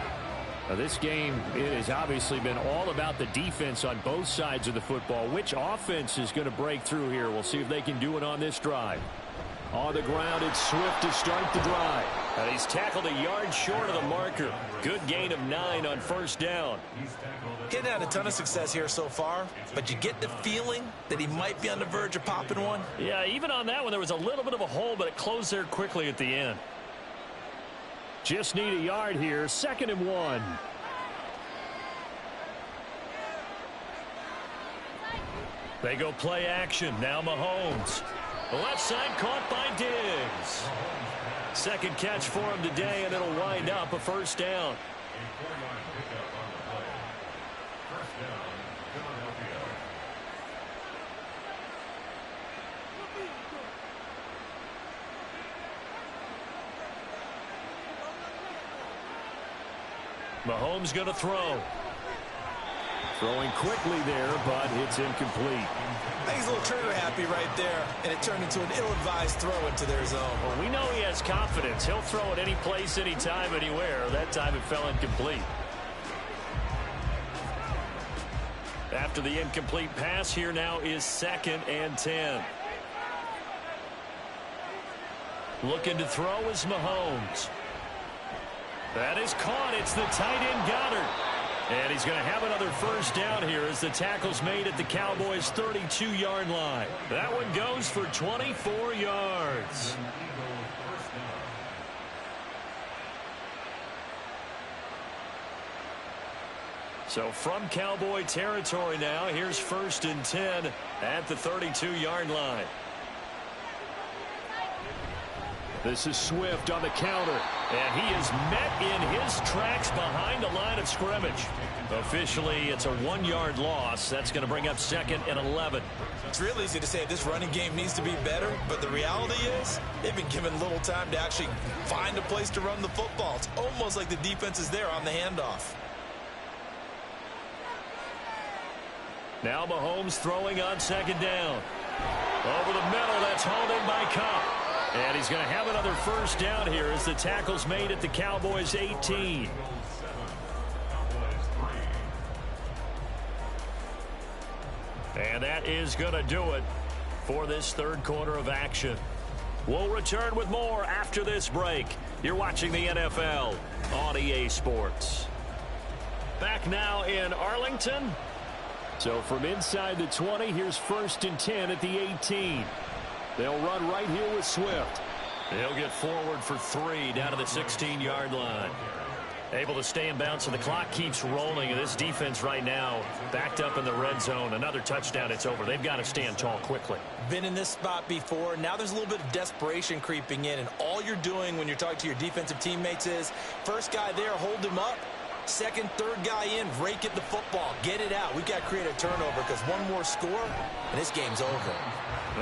Now this game, it has obviously been all about the defense on both sides of the football. Which offense is going to break through here? We'll see if they can do it on this drive. On the ground, it's Swift to start the drive. And he's tackled a yard short of the marker. Good gain of 9 on first down. He's had a ton of success here so far, but you get the feeling that he might be on the verge of popping one. Yeah, even on that one, there was a little bit of a hole, but it closed there quickly at the end. Just need a yard here. 2nd and 1. They go play action. Now Mahomes. The left side caught by Diggs. Second catch for him today, and it'll wind up a first down. Mahomes going to throw. Throwing quickly there, but it's incomplete. I think he's a little trigger happy right there, and it turned into an ill-advised throw into their zone. Well, we know he has confidence. He'll throw it any place, anytime, anywhere. That time it fell incomplete. After the incomplete pass, here now is 2nd and 10. Looking to throw is Mahomes. That is caught. It's the tight end Goddard. And he's going to have another first down here as the tackle's made at the Cowboys' 32-yard line. That one goes for 24 yards. So from Cowboy territory now, here's 1st and 10 at the 32-yard line. This is Swift on the counter. And he is met in his tracks behind the line of scrimmage. Officially, it's a 1-yard loss. That's going to bring up 2nd and 11. It's real easy to say this running game needs to be better, but the reality is they've been given little time to actually find a place to run the football. It's almost like the defense is there on the handoff. Now Mahomes throwing on 2nd down. Over the middle, that's hauled in by Cup. And he's going to have another first down here as the tackle's made at the Cowboys' 18. And that is going to do it for this 3rd quarter of action. We'll return with more after this break. You're watching the NFL on EA Sports. Back now in Arlington. So from inside the 20, here's 1st and 10 at the 18. They'll run right here with Swift. He'll get forward for 3 down to the 16-yard line. Able to stay in bounds, and the clock keeps rolling. And this defense right now backed up in the red zone. Another touchdown, it's over. They've got to stand tall quickly. Been in this spot before. Now there's a little bit of desperation creeping in. And all you're doing when you're talking to your defensive teammates is, first guy there, hold him up. Second, third guy in, rake at the football. Get it out. We've got to create a turnover because one more score, and this game's over.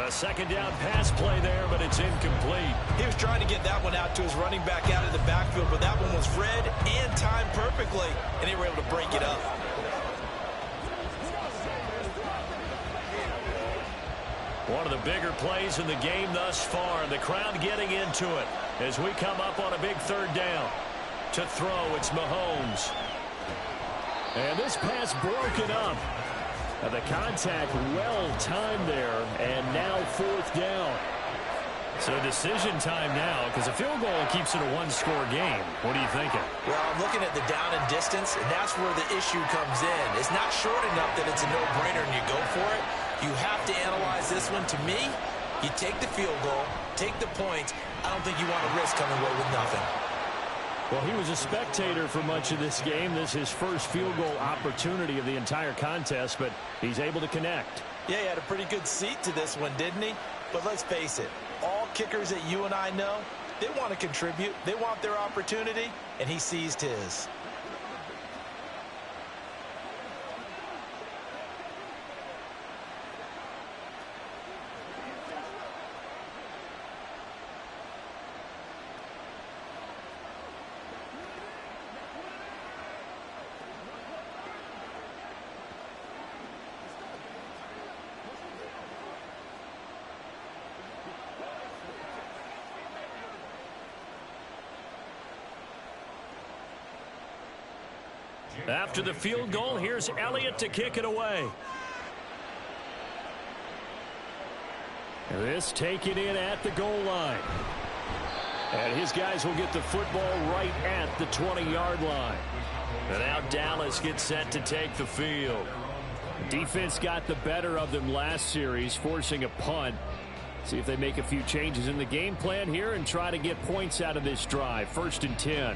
A second down pass play there, but it's incomplete. He was trying to get that one out to his running back out of the backfield, but that one was read and timed perfectly, and they were able to break it up. One of the bigger plays in the game thus far. The crowd getting into it as we come up on a big third down. To throw, it's Mahomes. And this pass broken up. The contact well timed there, and now fourth down. So decision time now, because a field goal keeps it a one-score game. What are you thinking? Well, I'm looking at the down and distance, and that's where the issue comes in. It's not short enough that it's a no-brainer and you go for it. You have to analyze this one. To me, you take the field goal, take the points. I don't think you want to risk coming away with nothing. Well, he was a spectator for much of this game. This is his first field goal opportunity of the entire contest, but he's able to connect. Yeah, he had a pretty good seat to this one, didn't he? But let's face it, all kickers that you and I know, they want to contribute. They want their opportunity, and he seized his. After the field goal, here's Elliott to kick it away. This taken in at the goal line. And his guys will get the football right at the 20-yard line. And now Dallas gets set to take the field. Defense got the better of them last series, forcing a punt. See if they make a few changes in the game plan here and try to get points out of this drive. 1st and 10.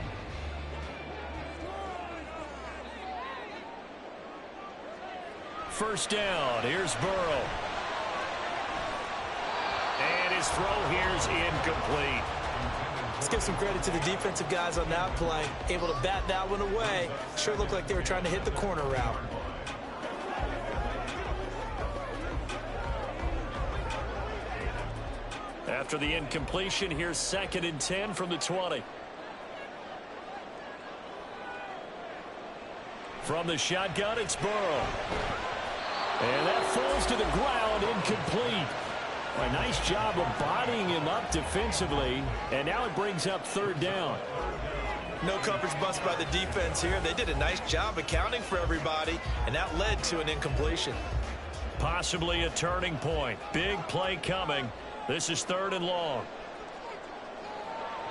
First down, here's Burrow. And his throw here's incomplete. Let's give some credit to the defensive guys on that play. Able to bat that one away. Sure looked like they were trying to hit the corner route. After the incompletion, here's 2nd and 10 from the 20. From the shotgun, it's Burrow. And that falls to the ground, incomplete. A nice job of bodying him up defensively, and now it brings up 3rd down. No coverage bust by the defense here. They did a nice job accounting for everybody, and that led to an incompletion. Possibly a turning point. Big play coming. This is 3rd and long.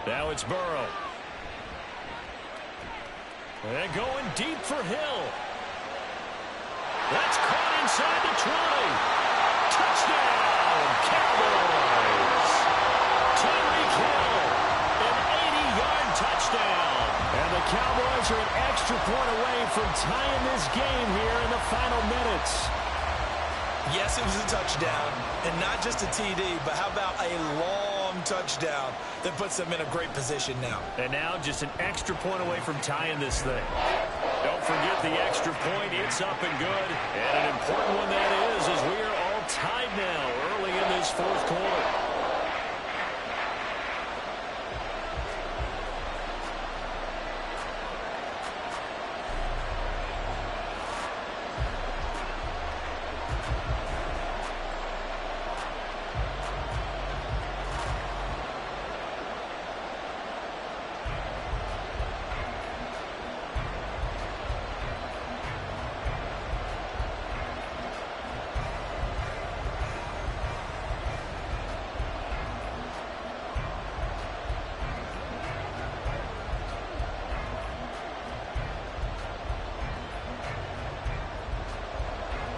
Now it's Burrow. And going deep for Hill. That's caught inside the 20. Touchdown, Cowboys. Tyreek Hill, an 80-yard touchdown. And the Cowboys are an extra point away from tying this game here in the final minutes. Yes, it was a touchdown, and not just a TD, but how about a long touchdown that puts them in a great position now. And now just an extra point away from tying this thing. Don't forget the extra point. It's up and good. And an important one that is, as we are all tied now early in this 4th quarter.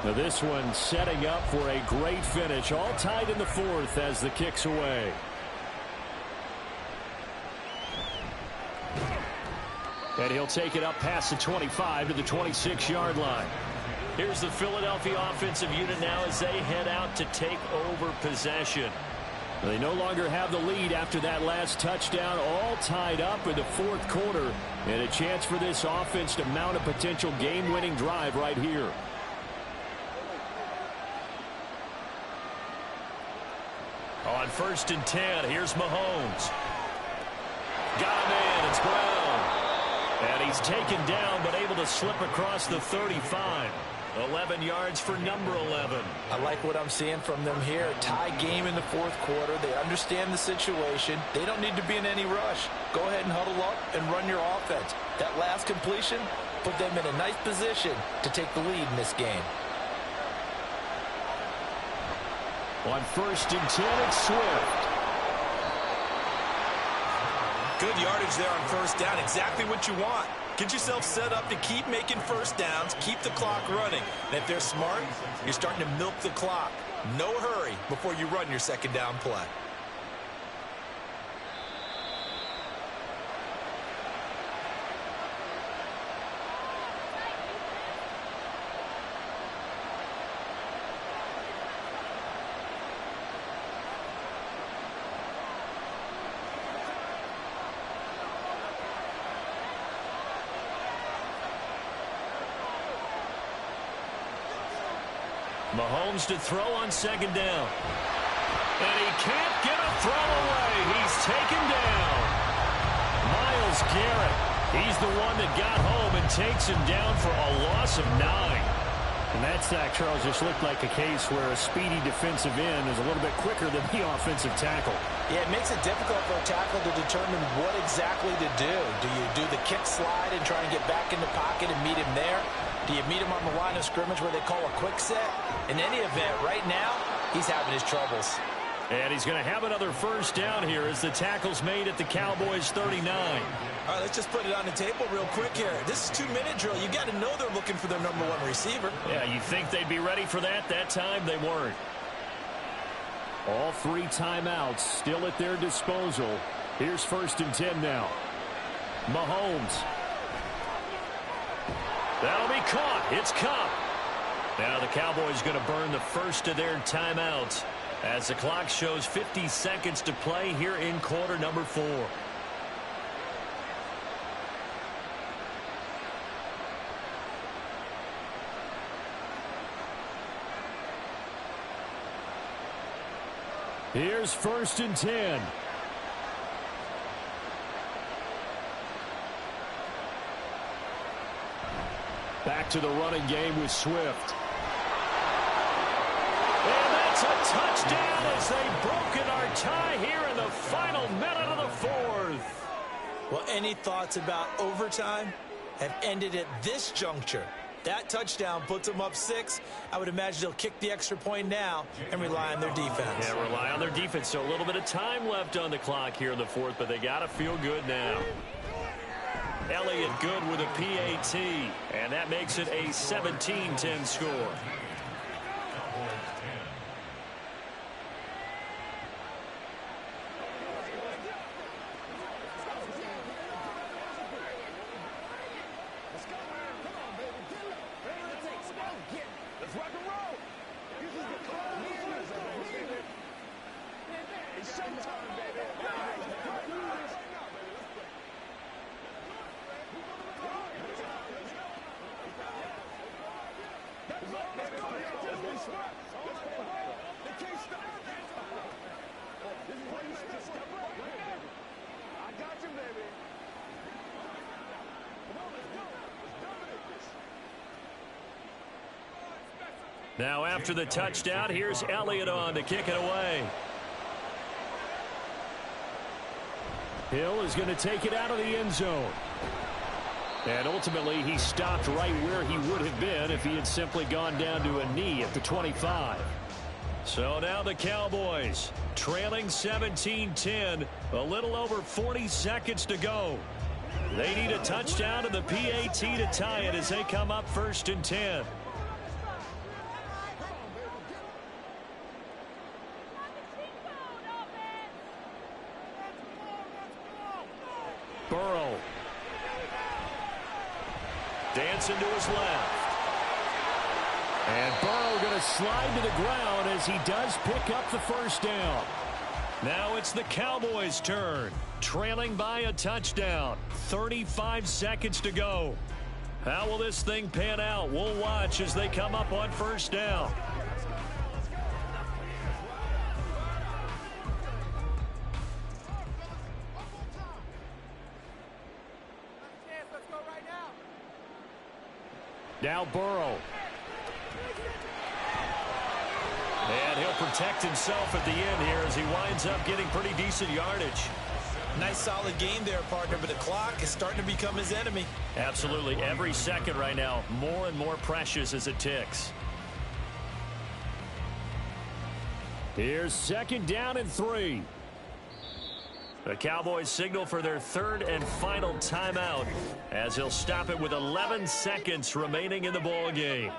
Now this one setting up for a great finish. All tied in the 4th as the kick's away. And he'll take it up past the 25 to the 26-yard line. Here's the Philadelphia offensive unit now as they head out to take over possession. They no longer have the lead after that last touchdown, all tied up in the fourth quarter. And a chance for this offense to mount a potential game-winning drive right here. On 1st and 10, here's Mahomes. Got him in, it's Brown. And he's taken down but able to slip across the 35. 11 yards for number 11. I like what I'm seeing from them here. Tie game in the fourth quarter. They understand the situation. They don't need to be in any rush. Go ahead and huddle up and run your offense. That last completion put them in a nice position to take the lead in this game. On 1st and 10, it's Swift. Good yardage there on 1st down. Exactly what you want. Get yourself set up to keep making 1st downs, keep the clock running. And if they're smart, you're starting to milk the clock. No hurry before you run your 2nd down play. Mahomes to throw on 2nd down. And he can't get a throw away. He's taken down. Myles Garrett. He's the one that got home and takes him down for a loss of 9. And that sack, Charles, just looked like a case where a speedy defensive end is a little bit quicker than the offensive tackle. Yeah, it makes it difficult for a tackle to determine what exactly to do. Do you do the kick slide and try and get back in the pocket and meet him there? Do you meet him on the line of scrimmage where they call a quick set? In any event, right now, he's having his troubles. And he's going to have another 1st down here as the tackle's made at the Cowboys' 39. All right, let's just put it on the table real quick here. This is 2-minute drill. You got to know they're looking for their number 1 receiver. Yeah, you think they'd be ready for that? That time they weren't. All 3 timeouts still at their disposal. Here's 1st and 10 now. Mahomes. That'll be caught. It's Cup. Now the Cowboys going to burn the first of their timeouts as the clock shows 50 seconds to play here in quarter number 4. Here's 1st and 10. Back to the running game with Swift. And that's a touchdown as they've broken our tie here in the final minute of the 4th. Well, any thoughts about overtime have ended at this juncture. That touchdown puts them up 6. I would imagine they'll kick the extra point now and rely on their defense. Yeah, rely on their defense. So a little bit of time left on the clock here in the 4th, but they got to feel good now. Elliott good with a PAT, and that makes it a 17-10 score. Now after the touchdown, here's Elliott on to kick it away. Hill is going to take it out of the end zone. And ultimately, he stopped right where he would have been if he had simply gone down to a knee at the 25. So now the Cowboys trailing 17-10, a little over 40 seconds to go. They need a touchdown and the PAT to tie it as they come up 1st and 10. Burrow. dancing to his left. And Burrow going to slide to the ground as he does pick up the first down. Now it's the Cowboys' turn, trailing by a touchdown. 35 seconds to go. How will this thing pan out? We'll watch as they come up on first down. Now Burrow. And he'll protect himself at the end here as he winds up getting pretty decent yardage. Nice solid game there, partner, but the clock is starting to become his enemy. Absolutely. Every second right now, more and more precious as it ticks. Here's second down and 3. The Cowboys signal for their third and final timeout as he'll stop it with 11 seconds remaining in the ball game.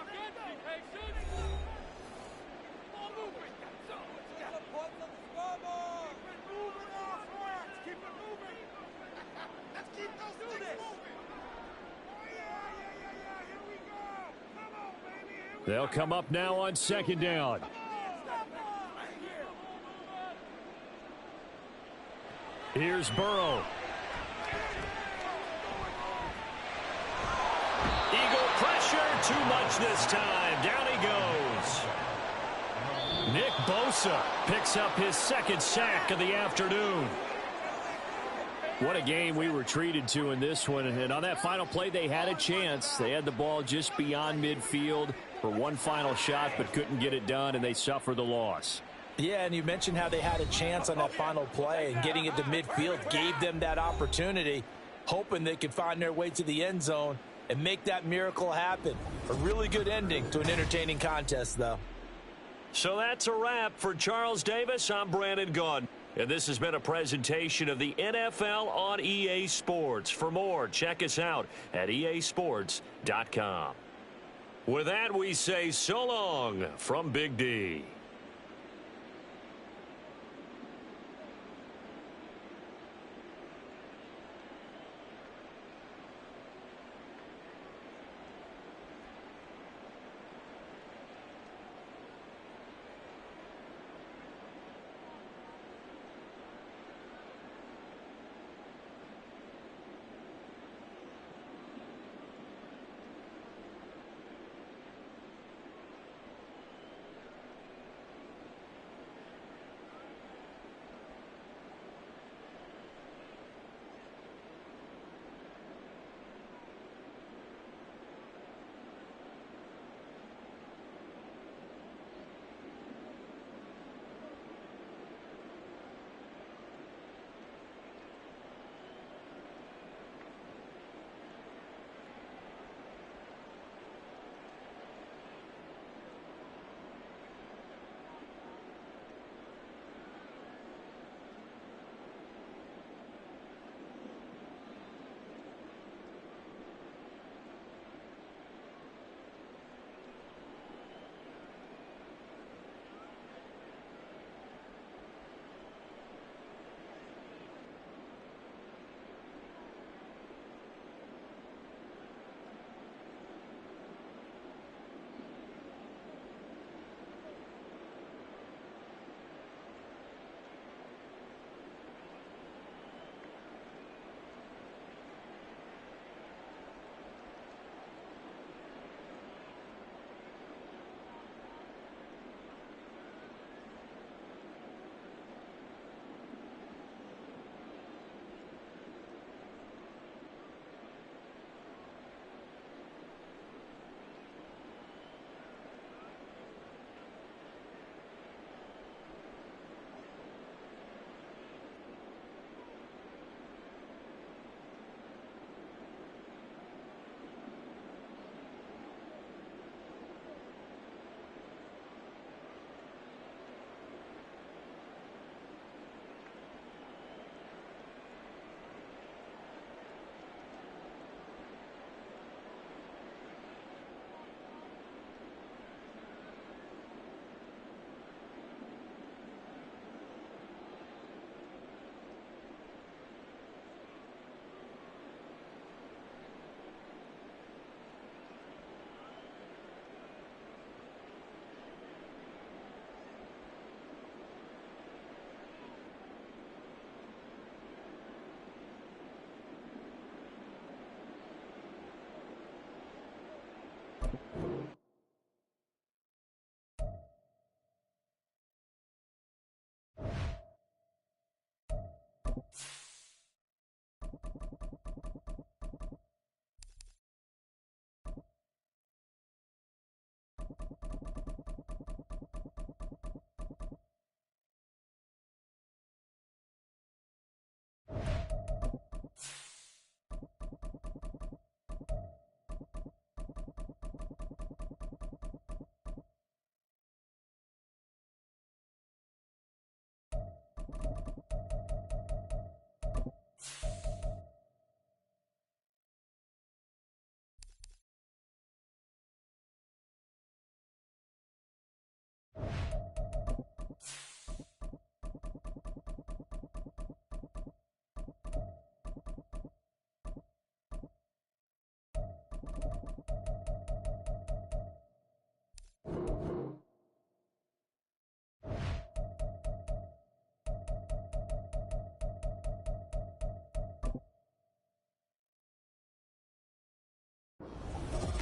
They'll come up now on second down. Here's Burrow. Eagle pressure, too much this time. Down he goes. Nick Bosa picks up his second sack of the afternoon. What a game we were treated to in this one. And on that final play, they had a chance. They had the ball just beyond midfield for one final shot, but couldn't get it done, and they suffer the loss. Yeah, and you mentioned how they had a chance on that final play, and getting it to midfield gave them that opportunity, hoping they could find their way to the end zone and make that miracle happen. A really good ending to an entertaining contest, though. So that's a wrap for Charles Davis. I'm Brandon Gaudin. And this has been a presentation of the NFL on EA Sports. For more, check us out at easports.com. With that, we say so long from Big D.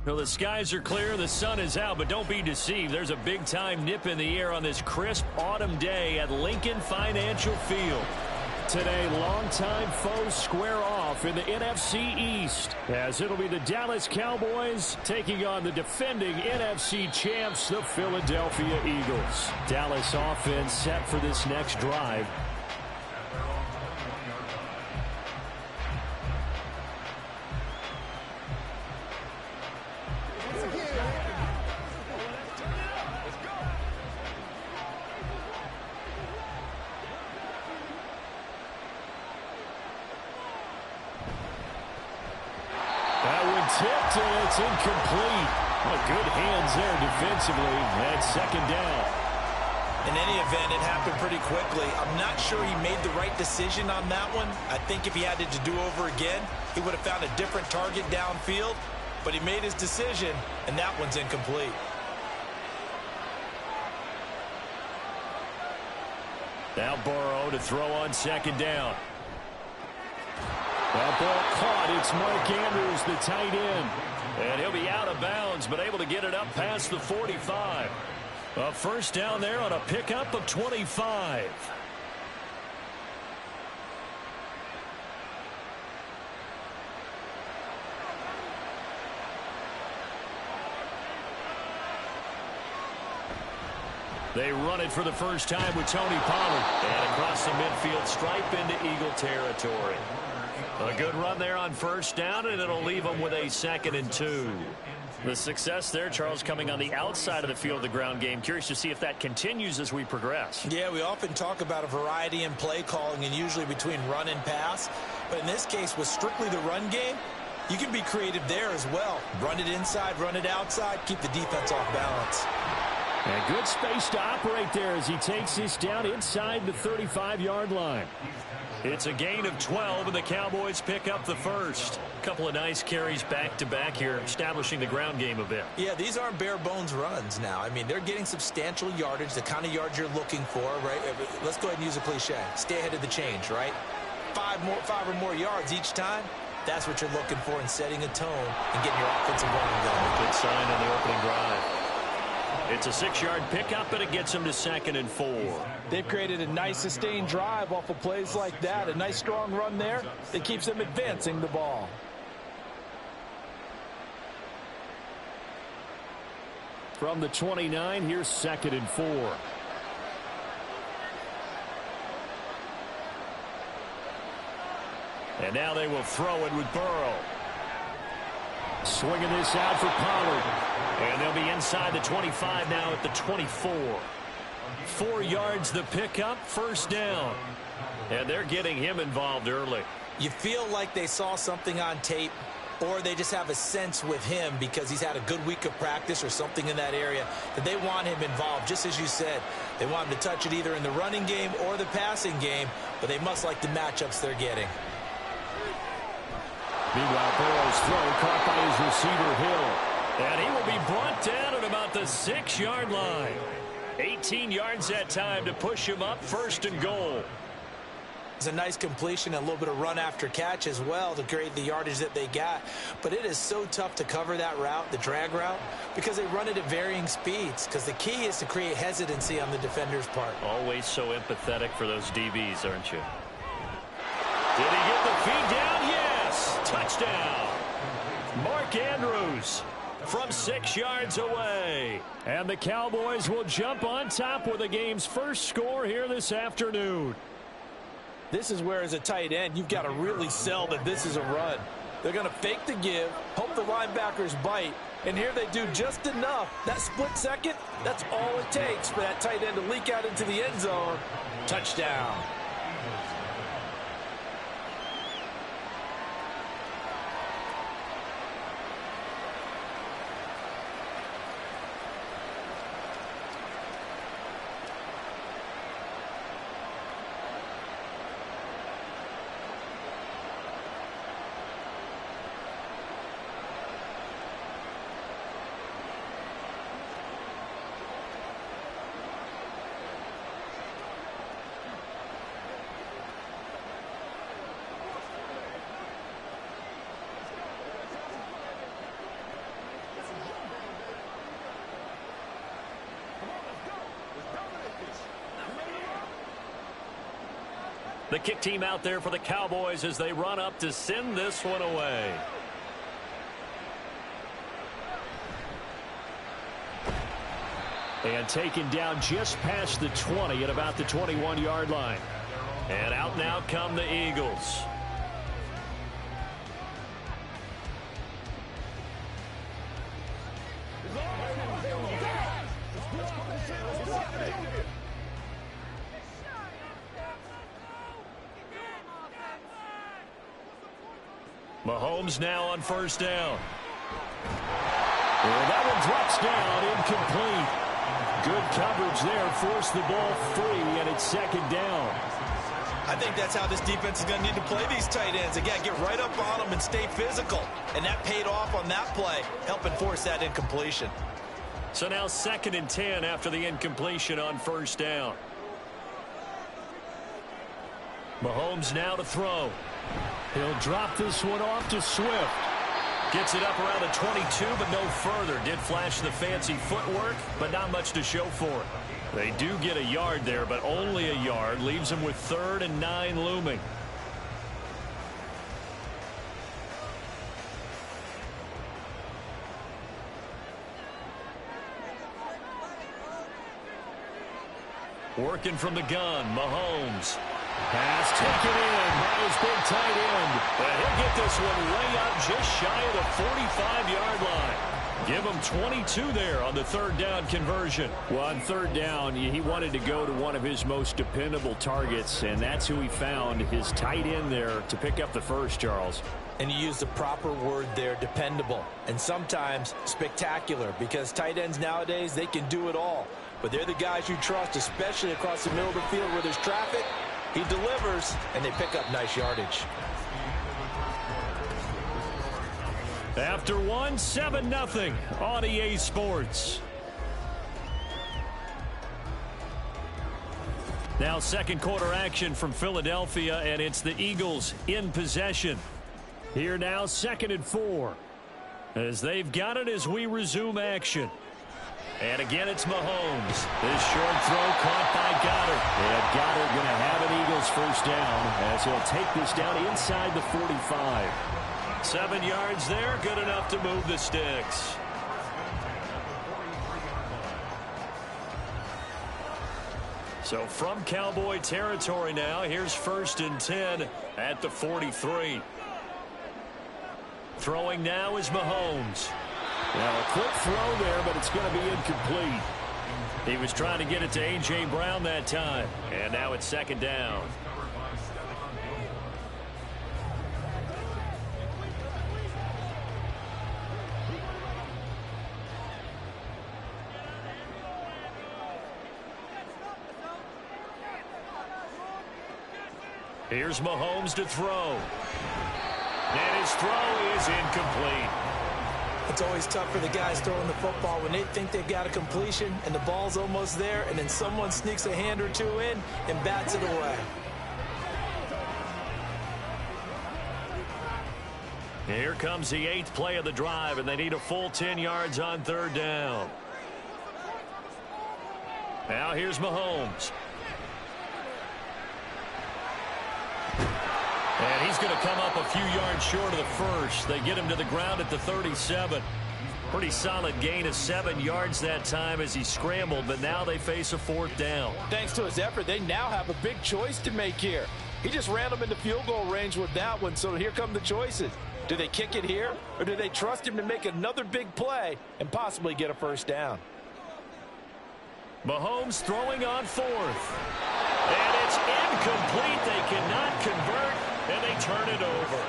Well, the skies are clear, the sun is out, but don't be deceived. There's a big-time nip in the air on this crisp autumn day at Lincoln Financial Field. Today, longtime foes square off in the NFC East, as it'll be the Dallas Cowboys taking on the defending NFC champs, the Philadelphia Eagles. Dallas offense set for this next drive. Tipped, and it's incomplete. Oh, good hands there defensively. And second down. In any event, it happened pretty quickly. I'm not sure he made the right decision on that one. I think if he had it to do over again, he would have found a different target downfield. But he made his decision, and that one's incomplete. Now Burrow to throw on second down. That ball caught. It's Mark Andrews, the tight end. And he'll be out of bounds, but able to get it up past the 45. A first down there on a pickup of 25. They run it for the first time with Tony Pollard. And across the midfield stripe into Eagle territory. A good run there on first down, and it'll leave them with a 2nd and 2. The success there, Charles, coming on the outside of the field, the ground game. Curious to see if that continues as we progress. Yeah, we often talk about a variety in play calling and usually between run and pass. But in this case, with strictly the run game, you can be creative there as well. Run it inside, run it outside, keep the defense off balance. And good space to operate there as he takes this down inside the 35-yard line. It's a gain of 12, and the Cowboys pick up the first. Couple of nice carries back-to-back here, establishing the ground game a bit. Yeah, these aren't bare-bones runs now. I mean, they're getting substantial yardage, the kind of yards you're looking for, right? Let's go ahead and use a cliche. Stay ahead of the change, right? Five or more yards each time. That's what you're looking for in setting a tone and getting your offensive line going. Good sign on the opening drive. It's a 6-yard pickup, and it gets them to 2nd and 4. They've created a nice sustained drive off of plays like that. A nice strong run there that keeps them advancing the ball. From the 29, here's 2nd and 4. And now they will throw it with Burrow. Swinging this out for Pollard. And they'll be inside the 25 now at the 24. 4 yards the pickup, first down. And they're getting him involved early. You feel like they saw something on tape, or they just have a sense with him because he's had a good week of practice or something in that area that they want him involved. Just as you said, they want him to touch it either in the running game or the passing game, but they must like the matchups they're getting. Meanwhile, Burrow's throw caught by his receiver, Hill. And he will be brought down at about the 6-yard line. 18 yards that time to push him up, 1st and goal. It's a nice completion, a little bit of run after catch as well to create the yardage that they got. But it is so tough to cover that route, the drag route, because they run it at varying speeds. Because the key is to create hesitancy on the defender's part. Always so empathetic for those DBs, aren't you? Did he get the feed down? Yes! Touchdown! Mark Andrews from 6 yards away. And the Cowboys will jump on top with the game's first score here this afternoon. This is where, as a tight end, you've got to really sell that this is a run. They're going to fake the give, hope the linebackers bite, and here they do just enough. That split second, that's all it takes for that tight end to leak out into the end zone. Touchdown. The kick team out there for the Cowboys as they run up to send this one away. And taken down just past the 20 at about the 21-yard line. And out now come the Eagles. Mahomes now on first down. And that one drops down, incomplete. Good coverage there, forced the ball free, and it's second down. I think that's how this defense is going to need to play these tight ends. Again, get right up on them and stay physical. And that paid off on that play, helping force that incompletion. So now 2nd and 10 after the incompletion on first down. Mahomes now to throw. He'll drop this one off to Swift. Gets it up around the 22, but no further. Did flash the fancy footwork, but not much to show for it. They do get a yard there, but only a yard. Leaves them with 3rd and 9 looming. Working from the gun, Mahomes. Pass taken in by his big tight end. And he'll get this one way up just shy of the 45-yard line. Give him 22 there on the 3rd down conversion. Well, on 3rd down, he wanted to go to one of his most dependable targets, and that's who he found, his tight end there, to pick up the first, Charles. And you use the proper word there, dependable. And sometimes spectacular, because tight ends nowadays, they can do it all. But they're the guys you trust, especially across the middle of the field where there's traffic. He delivers, and they pick up nice yardage. After 7-0 on EA Sports. Now 2nd quarter action from Philadelphia, and it's the Eagles in possession. Here now 2nd and 4. As they've got it as we resume action. And again, it's Mahomes. This short throw caught by Goddard. And Goddard going to have an Eagles first down as he'll take this down inside the 45. 7 yards there, good enough to move the sticks. So from Cowboy territory now, here's 1st and 10 at the 43. Throwing now is Mahomes. Well, a quick throw there, but it's going to be incomplete. He was trying to get it to A.J. Brown that time. And now it's 2nd down. Here's Mahomes to throw. And his throw is incomplete. It's always tough for the guys throwing the football when they think they've got a completion and the ball's almost there, and then someone sneaks a hand or two in and bats it away. Here comes the 8th play of the drive, and they need a full 10 yards on 3rd down. Now here's Mahomes. And he's going to come up a few yards short of the first. They get him to the ground at the 37. Pretty solid gain of 7 yards that time as he scrambled, but now they face a 4th down. Thanks to his effort, they now have a big choice to make here. He just ran them into field goal range with that one, so here come the choices. Do they kick it here, or do they trust him to make another big play and possibly get a first down? Mahomes throwing on 4th. And it's incomplete. They cannot convert, and they turn it over.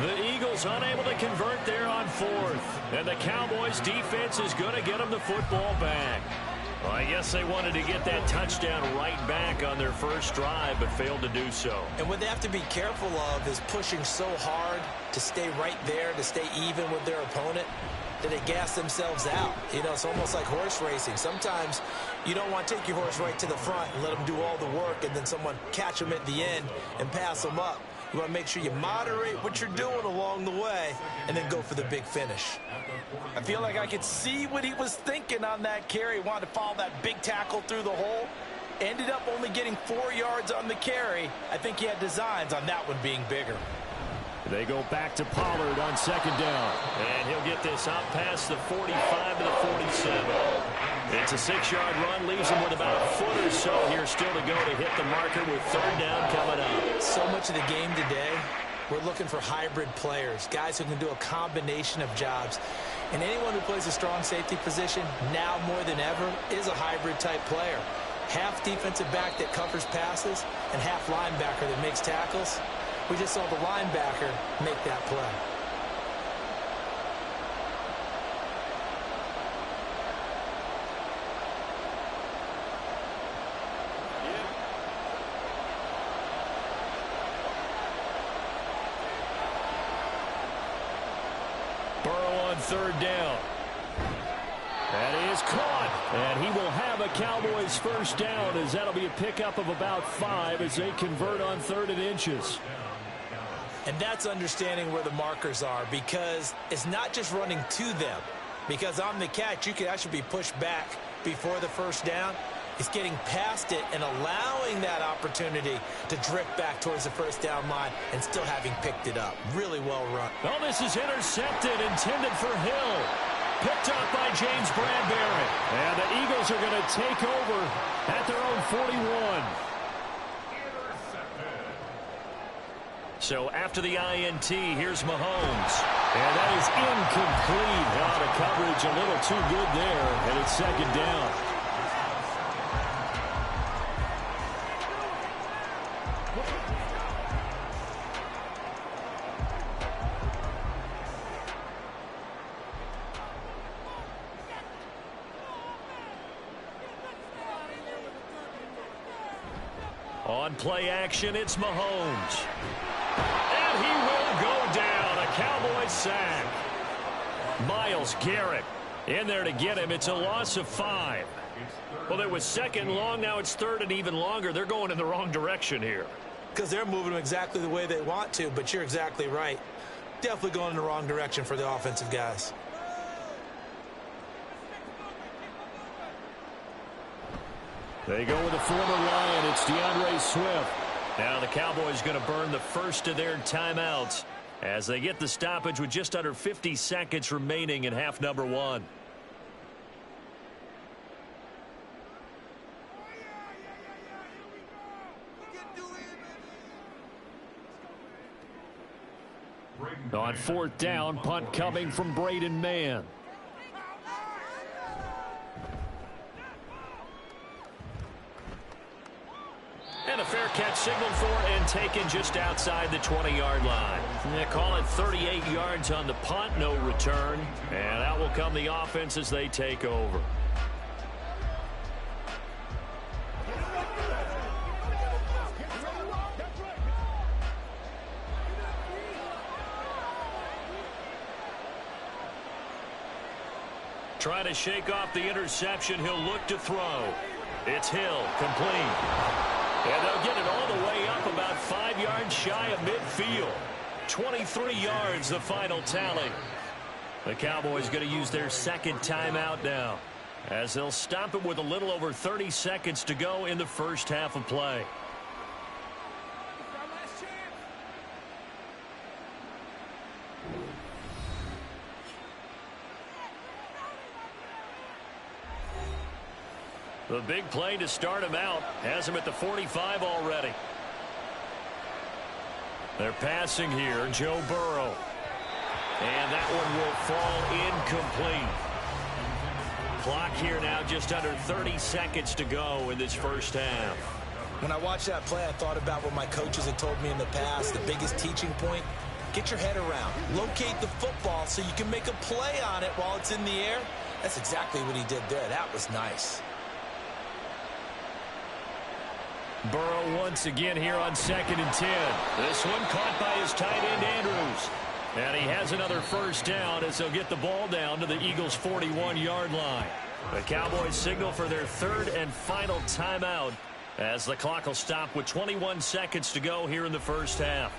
The Eagles unable to convert there on 4th. And the Cowboys defense is going to get them the football back. Well, I guess they wanted to get that touchdown right back on their first drive, but failed to do so. And what they have to be careful of is pushing so hard to stay right there, to stay even with their opponent, that they gas themselves out. You know, it's almost like horse racing. Sometimes you don't want to take your horse right to the front and let them do all the work and then someone catch them at the end and pass them up. You want to make sure you moderate what you're doing along the way and then go for the big finish. I feel like I could see what he was thinking on that carry. He wanted to follow that big tackle through the hole. Ended up only getting 4 yards on the carry. I think he had designs on that one being bigger. They go back to Pollard on second down. And he'll get this out past the 45 to the 47. It's a 6-yard run, leaves him with about a foot or so here still to go to hit the marker with third down coming up. So much of the game today, we're looking for hybrid players, guys who can do a combination of jobs. And anyone who plays a strong safety position, now more than ever, is a hybrid-type player. Half defensive back that covers passes and half linebacker that makes tackles. We just saw the linebacker make that play. Burrow on third down. That is caught, and he will have a Cowboys first down, as that'll be a pickup of about 5 as they convert on 3rd and inches. And that's understanding where the markers are, because it's not just running to them. Because on the catch, you could actually be pushed back before the first down. It's getting past it and allowing that opportunity to drift back towards the first down line and still having picked it up. Really well run. Oh, this is intercepted, intended for Hill. Picked up by James Bradbury. And the Eagles are going to take over at their own 41. So after the INT, here's Mahomes. And that is incomplete. Oh, the coverage a little too good there, and it's second down. On play action, it's Mahomes. And he will go down. A Cowboys sack. Myles Garrett in there to get him. It's a loss of 5. Well, it was second long. Now it's third and even longer. They're going in the wrong direction here. Because they're moving them exactly the way they want to, but you're exactly right. Definitely going in the wrong direction for the offensive guys. They go with a former Lion. It's DeAndre Swift. Now the Cowboys going to burn the first of their timeouts as they get the stoppage with just under 50 seconds remaining in half number 1. On 4th down, punt coming from Braden Mann. And a fair catch signaled for and taken just outside the 20-yard line. They call it 38 yards on the punt, no return. And out will come the offense as they take over. Trying to shake off the interception. He'll look to throw. It's Hill, complete. And they'll get it all the way up about 5 yards shy of midfield. 23 yards, the final tally. The Cowboys going to use their second timeout now, as they'll stop it with a little over 30 seconds to go in the first half of play. The big play to start him out has him at the 45 already. They're passing here, Joe Burrow. And that one will fall incomplete. Clock here now just under 30 seconds to go in this first half. When I watched that play, I thought about what my coaches had told me in the past. The biggest teaching point, get your head around. Locate the football so you can make a play on it while it's in the air. That's exactly what he did there. That was nice. Burrow once again here on 2nd and 10. This one caught by his tight end, Andrews. And he has another first down as they'll get the ball down to the Eagles' 41-yard line. The Cowboys signal for their third and final timeout as the clock will stop with 21 seconds to go here in the first half.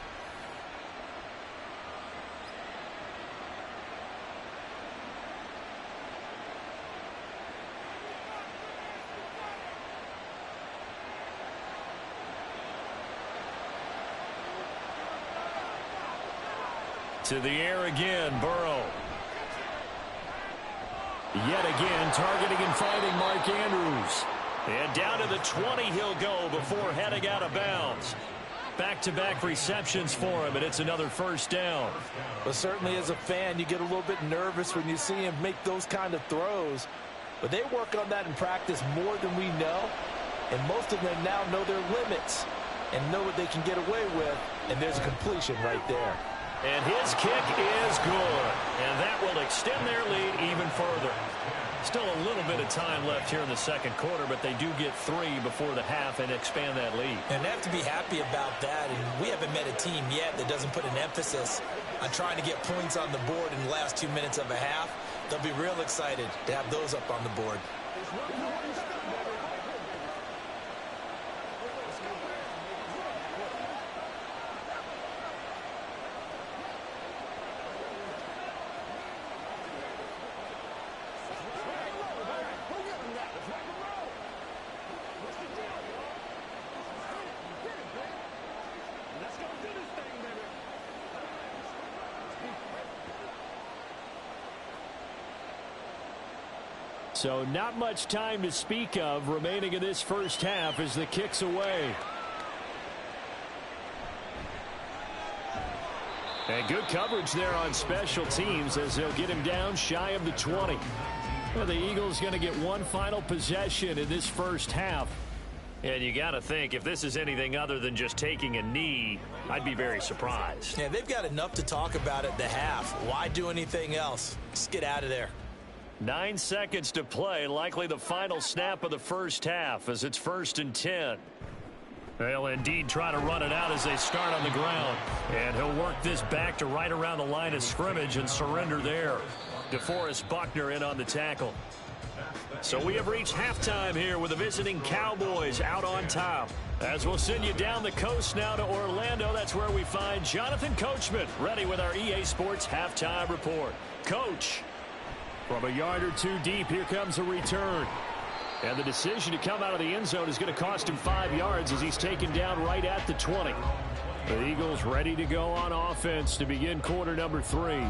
To the air again, Burrow. Yet again, targeting and finding Mark Andrews. And down to the 20 he'll go before heading out of bounds. Back-to-back receptions for him, and it's another first down. But certainly as a fan, you get a little bit nervous when you see him make those kind of throws. But they work on that in practice more than we know. And most of them now know their limits and know what they can get away with. And there's a completion right there. And his kick is good. And that will extend their lead even further. Still a little bit of time left here in the second quarter, but they do get 3 before the half and expand that lead. And they have to be happy about that. And we haven't met a team yet that doesn't put an emphasis on trying to get points on the board in the last 2 minutes of a half. They'll be real excited to have those up on the board. So not much time to speak of remaining in this first half as the kick's away. And good coverage there on special teams as they'll get him down shy of the 20. Well, the Eagles going to get one final possession in this first half. And you got to think, if this is anything other than just taking a knee, I'd be very surprised. Yeah, they've got enough to talk about at the half. Why do anything else? Just get out of there. 9 seconds to play, likely the final snap of the first half as it's 1st and 10. They'll indeed try to run it out as they start on the ground. And he'll work this back to right around the line of scrimmage and surrender there. DeForest Buckner in on the tackle. So we have reached halftime here with the visiting Cowboys out on top. As we'll send you down the coast now to Orlando, that's where we find Jonathan Coachman ready with our EA Sports Halftime Report. Coach. From a yard or 2 deep, here comes a return. And the decision to come out of the end zone is going to cost him 5 yards as he's taken down right at the 20. The Eagles ready to go on offense to begin quarter number 3.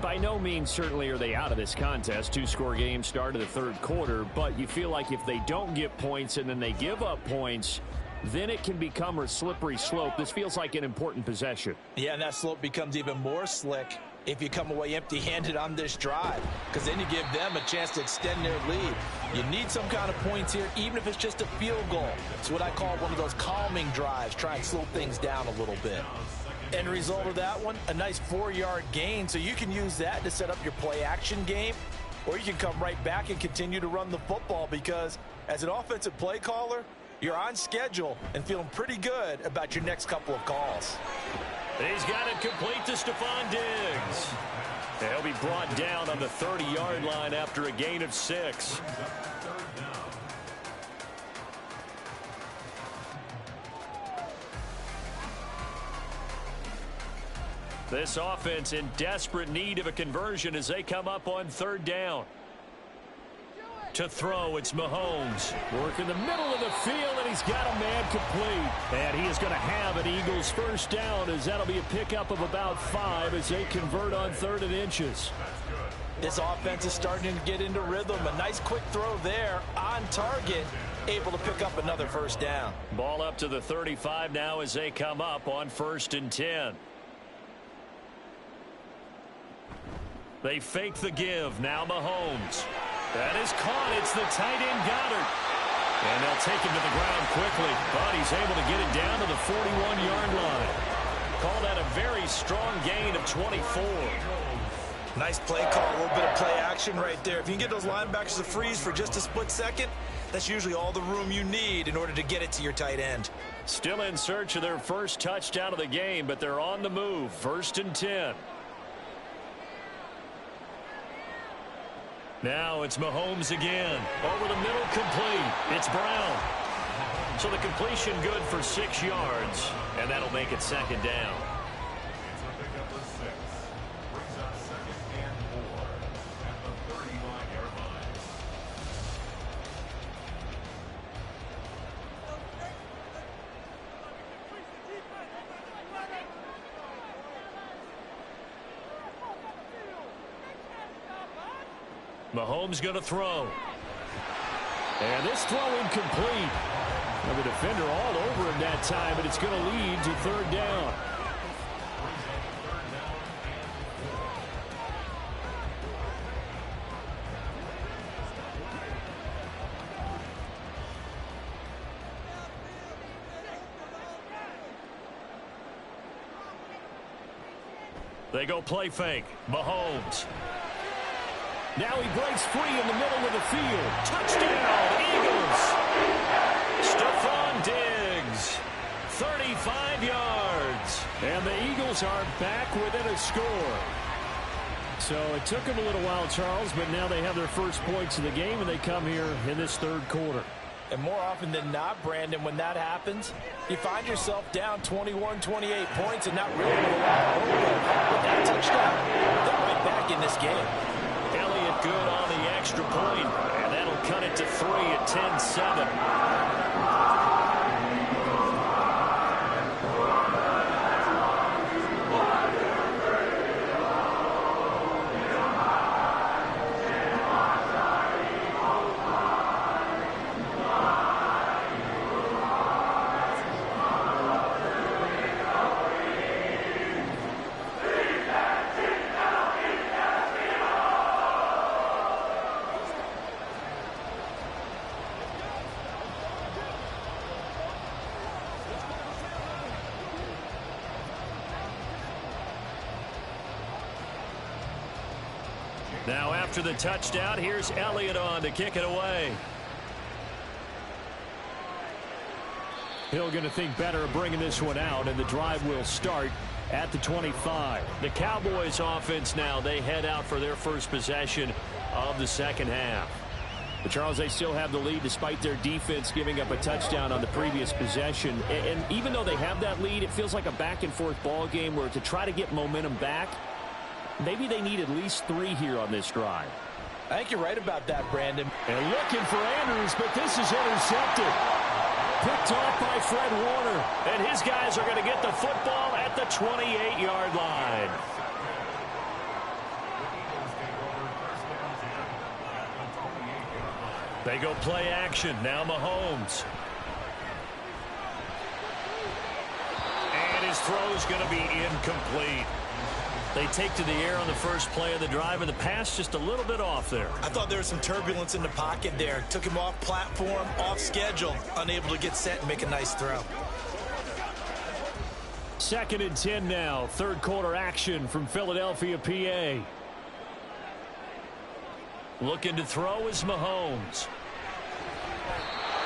By no means certainly are they out of this contest. 2-score game start of the third quarter, but you feel like if they don't get points and then they give up points, then it can become a slippery slope. This feels like an important possession. Yeah, and that slope becomes even more slick if you come away empty-handed on this drive, because then you give them a chance to extend their lead. You need some kind of points here, even if it's just a field goal. It's what I call one of those calming drives, try and slow things down a little bit. End result of that one, a nice 4-yard gain, so you can use that to set up your play-action game, or you can come right back and continue to run the football, because as an offensive play caller, you're on schedule and feeling pretty good about your next couple of calls. He's got it complete to Stephon Diggs. He'll be brought down on the 30-yard line after a gain of 6. This offense in desperate need of a conversion as they come up on 3rd down. To throw, it's Mahomes. Working the middle of the field, and he's got a man complete. And he is going to have an Eagles first down as that'll be a pickup of about 5 as they convert on 3rd and inches. This offense is starting to get into rhythm. A nice quick throw there on target, able to pick up another first down. Ball up to the 35 now as they come up on 1st and 10. They fake the give. Now Mahomes. That is caught. It's the tight end Goddard. And they'll take him to the ground quickly. But he's able to get it down to the 41-yard line. Call that a very strong gain of 24. Nice play call, a little bit of play action right there. If you can get those linebackers to freeze for just a split second, that's usually all the room you need in order to get it to your tight end. Still in search of their first touchdown of the game, but they're on the move. 1st and 10. Now it's Mahomes again. Over the middle, complete. It's Brown. So the completion good for 6 yards, and that'll make it 2nd down. It's a pickup of 6. Brings up 2nd and 4 at the 35-yard line. Mahomes going to throw. And this throw incomplete. Now the defender all over him that time, but it's going to lead to third down. They go play fake. Mahomes. Now he breaks free in the middle of the field. Touchdown, Eagles. Stephon Diggs, 35 yards. And the Eagles are back within a score. So it took them a little while, Charles, but now they have their first points of the game, and they come here in this third quarter. And more often than not, Brandon, when that happens, you find yourself down 21, 28 points and not really with a lot of hope. With that touchdown, they're right back in this game. Elliott good on the extra point, and that'll cut it to 3 at 10-7. Now after the touchdown, here's Elliott on to kick it away. Hill going to think better of bringing this one out, and the drive will start at the 25. The Cowboys offense now, they head out for their first possession of the second half. But Charles, they still have the lead despite their defense giving up a touchdown on the previous possession. And even though they have that lead, it feels like a back-and-forth ball game where to try to get momentum back, maybe they need at least 3 here on this drive. I think you're right about that, Brandon. And looking for Andrews, but this is intercepted. Picked off by Fred Warner. And his guys are going to get the football at the 28-yard line. They go play action. Now Mahomes. And his throw is going to be incomplete. They take to the air on the first play of the drive, and the pass just a little bit off there. I thought there was some turbulence in the pocket there. Took him off platform, off schedule, unable to get set and make a nice throw. 2nd and 10 now. Third quarter action from Philadelphia, PA. Looking to throw is Mahomes.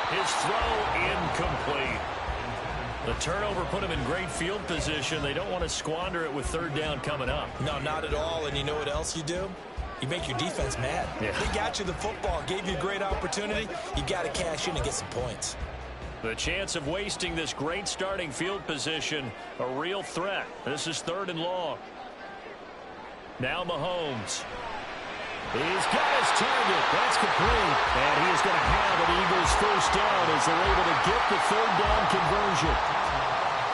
His throw incomplete. The turnover put him in great field position. They don't want to squander it with third down coming up. No, not at all. And you know what else you do? You make your defense mad. Yeah. They got you the football, gave you a great opportunity. You got to cash in and get some points. The chance of wasting this great starting field position, a real threat. This is 3rd and long. Now Mahomes. He's got his target. That's complete. And he is going to have an Eagles first down as they're able to get the third down conversion.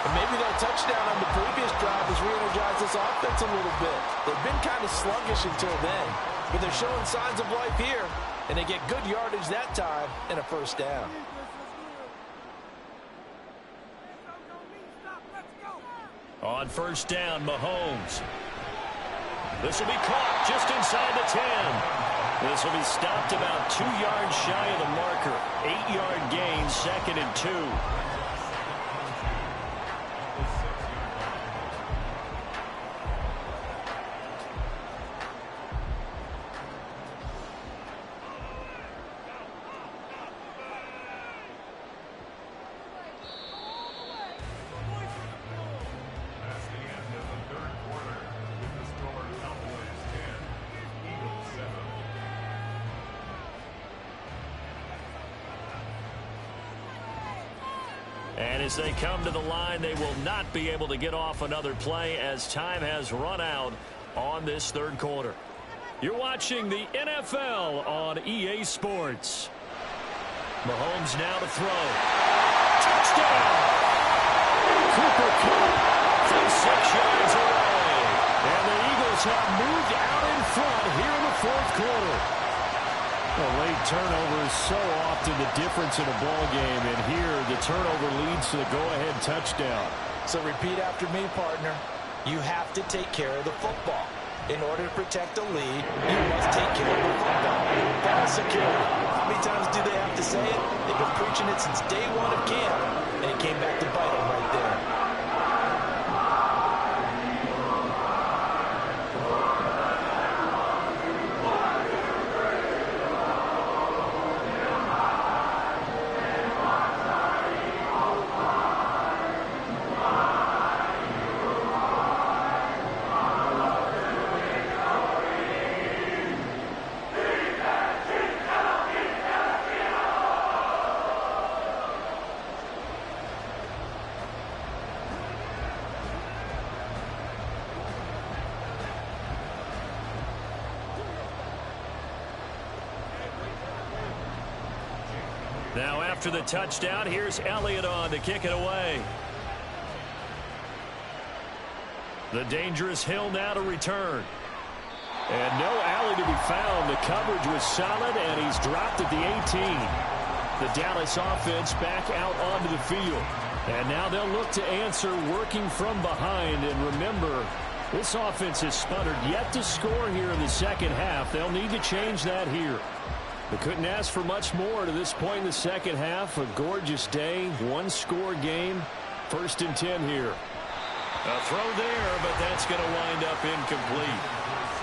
And maybe that touchdown on the previous drive has re-energized this offense a little bit. They've been kind of sluggish until then, but they're showing signs of life here, and they get good yardage that time and a first down. On first down, Mahomes. This will be caught just inside the 10. This will be stopped about 2 yards shy of the marker. 8-yard gain, 2nd and 2. And as they come to the line, they will not be able to get off another play as time has run out on this third quarter. You're watching the NFL on EA Sports. Mahomes now to throw. Touchdown! Cooper Kupp from 6 yards away. And the Eagles have moved out in front here in the fourth quarter. A late turnover is so often the difference in a ball game, and here the turnover leads to the go-ahead touchdown. So repeat after me, partner. You have to take care of the football. In order to protect a lead, you must take care of the football. Ball security. How many times do they have to say it? They've been preaching it since day one of camp, and it came back to bite them right there. Now after the touchdown, here's Elliott on to kick it away. The dangerous Hill now to return. And no alley to be found. The coverage was solid, and he's dropped at the 18. The Dallas offense back out onto the field. And now they'll look to answer working from behind. And remember, this offense has sputtered yet to score here in the second half. They'll need to change that here. They couldn't ask for much more to this point in the second half. A gorgeous day, one-score game. 1st and 10 here. A throw there, but that's going to wind up incomplete.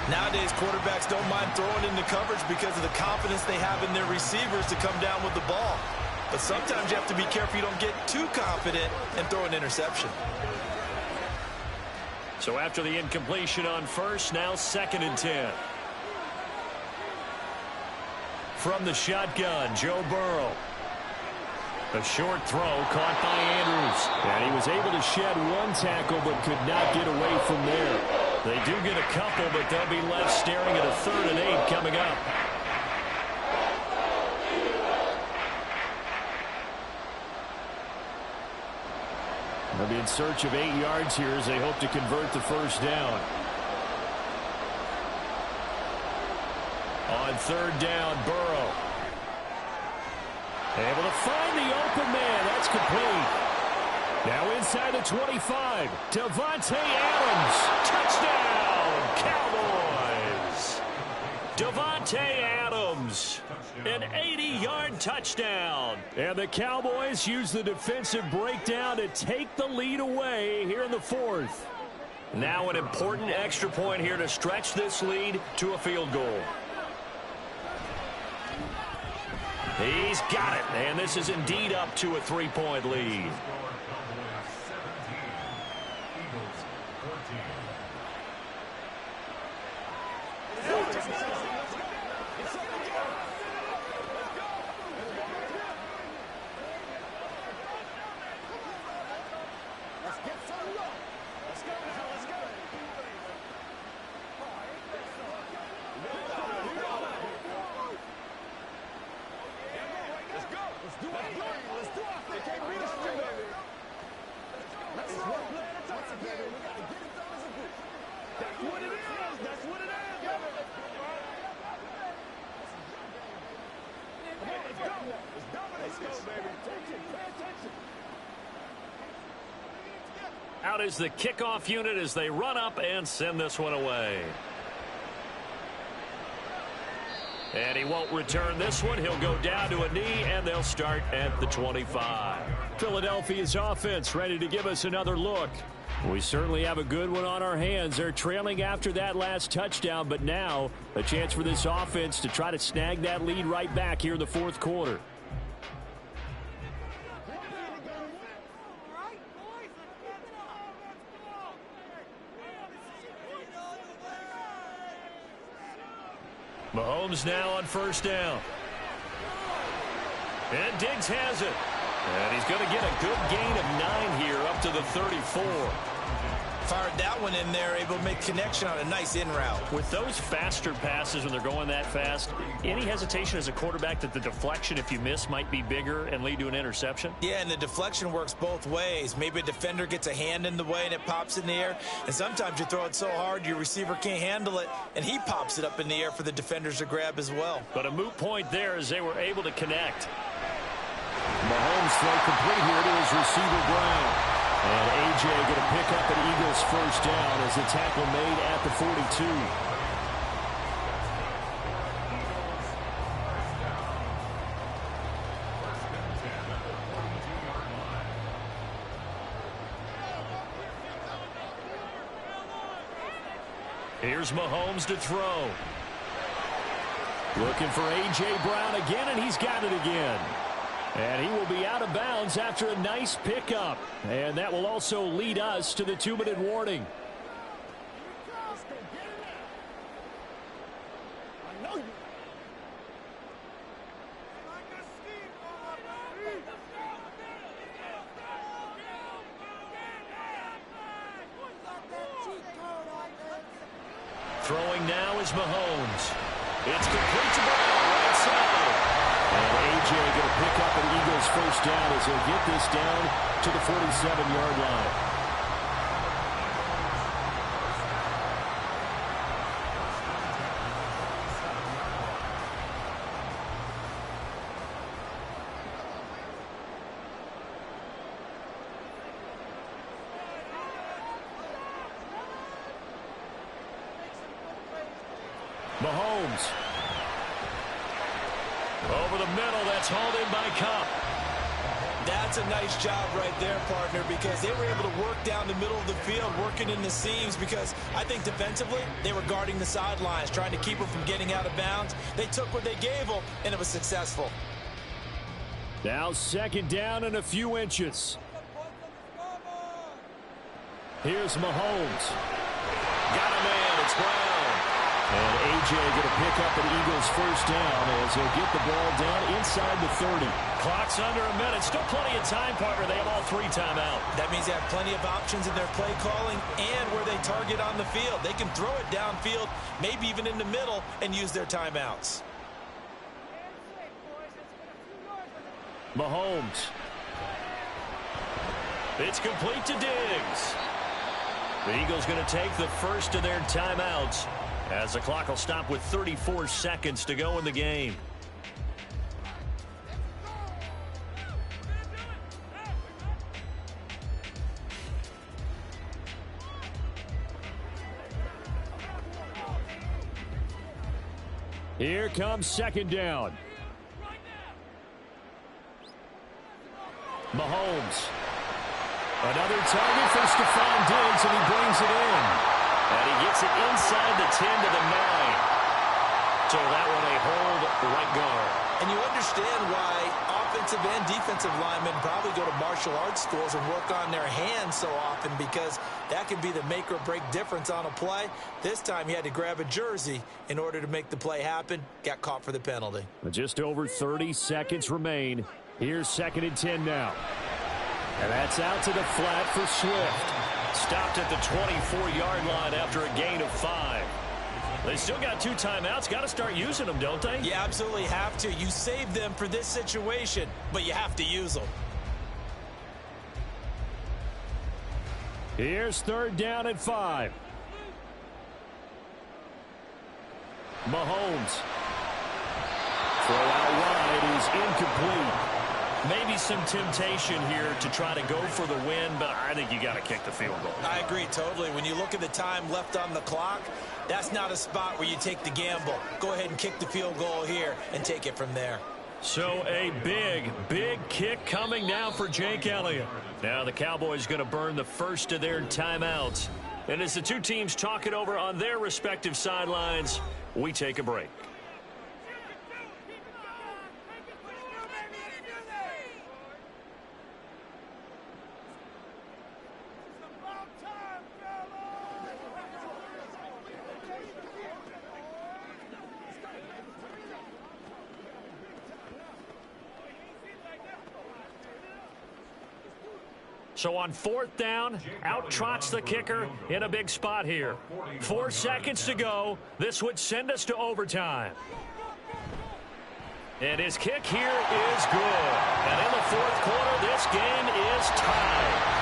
Nowadays, quarterbacks don't mind throwing into coverage because of the confidence they have in their receivers to come down with the ball. But sometimes you have to be careful you don't get too confident and throw an interception. So after the incompletion on first, now 2nd and 10. From the shotgun, Joe Burrow. A short throw caught by Andrews. And he was able to shed one tackle but could not get away from there. They do get a couple, but they'll be left staring at a 3rd and 8 coming up. They'll be in search of 8 yards here as they hope to convert the first down. On 3rd down, Burrow. Able to find the open man. That's complete. Now inside the 25. Davante Adams. Touchdown, Cowboys. Davante Adams. An 80-yard touchdown. And the Cowboys use the defensive breakdown to take the lead away here in the 4th. Now an important extra point here to stretch this lead to a field goal. He's got it, and this is indeed up to a 3-point lead. Out is the kickoff unit as they run up and send this one away. And he won't return this one. He'll go down to a knee, and they'll start at the 25. Philadelphia's offense ready to give us another look. We certainly have a good one on our hands. They're trailing after that last touchdown, but now a chance for this offense to try to snag that lead right back here in the 4th quarter. Mahomes now on 1st down. And Diggs has it. And he's going to get a good gain of 9 here up to the 34. Fired that one in there, able to make connection on a nice in route. With those faster passes when they're going that fast, any hesitation as a quarterback that the deflection, if you miss, might be bigger and lead to an interception? Yeah, and the deflection works both ways. Maybe a defender gets a hand in the way and it pops in the air, and sometimes you throw it so hard your receiver can't handle it, and he pops it up in the air for the defenders to grab as well. But a moot point there as they were able to connect. Mahomes throw complete here to his receiver Brown. And A.J. going to pick up an Eagles first down as the tackle made at the 42. Here's Mahomes to throw. Looking for A.J. Brown again, and he's got it again. And he will be out of bounds after a nice pickup. And that will also lead us to the 2-minute warning. Throwing now is Mahomes. It's complete to Brown, right side. And A.J. going to pick up an Eagles first down as he'll get this down to the 47-yard line. Mahomes. Over the middle, that's hauled in by Cup. That's a nice job right there, partner, because they were able to work down the middle of the field, working in the seams, because I think defensively they were guarding the sidelines, trying to keep them from getting out of bounds. They took what they gave them, and it was successful. Now second down and a few inches. Here's Mahomes. Got a man, it's Brown. And A.J. going to pick up an Eagles first down as he'll get the ball down inside the 30. Clock's under a minute. Still plenty of time, partner. They have all 3 timeouts. That means they have plenty of options in their play calling and where they target on the field. They can throw it downfield, maybe even in the middle, and use their timeouts. Mahomes. It's complete to Diggs. The Eagles going to take the first of their timeouts, as the clock will stop with 34 seconds to go in the game. Here comes second down. Mahomes. Another target for Stephon Diggs, and he brings it in. And he gets it inside the 10 to the 9. So that one a hold right guard. And you understand why offensive and defensive linemen probably go to martial arts schools and work on their hands so often, because that can be the make or break difference on a play. This time he had to grab a jersey in order to make the play happen. Got caught for the penalty. Just over 30 seconds remain. Here's second and 10 now. And that's out to the flat for Swift. Stopped at the 24-yard line after a gain of 5. They still got 2 timeouts. Got to start using them, don't they? You absolutely have to. You save them for this situation, but you have to use them. Here's third down and 5. Mahomes. Throw out wide is incomplete. Maybe some temptation here to try to go for the win, but I think you got to kick the field goal. I agree totally. When you look at the time left on the clock, that's not a spot where you take the gamble. Go ahead and kick the field goal here and take it from there. So a big, big kick coming now for Jake Elliott. Now the Cowboys going to burn the first of their timeouts. And as the two teams talk it over on their respective sidelines, we take a break. So on 4th down, out trots the kicker in a big spot here. 4 seconds to go. This would send us to overtime. And his kick here is good. And in the 4th quarter, this game is tied.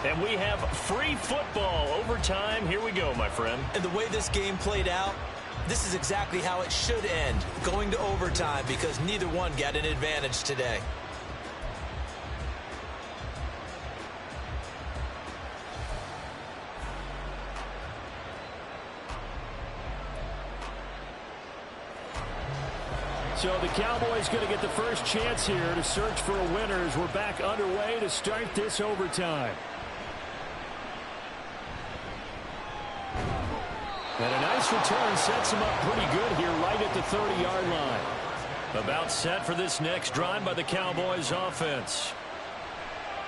And we have free football overtime. Here we go, my friend. And the way this game played out, this is exactly how it should end, going to overtime, because neither one got an advantage today. So the Cowboys going to get the first chance here to search for a winner as we're back underway to start this overtime. And a nice return sets him up pretty good here right at the 30-yard line. About set for this next drive by the Cowboys offense.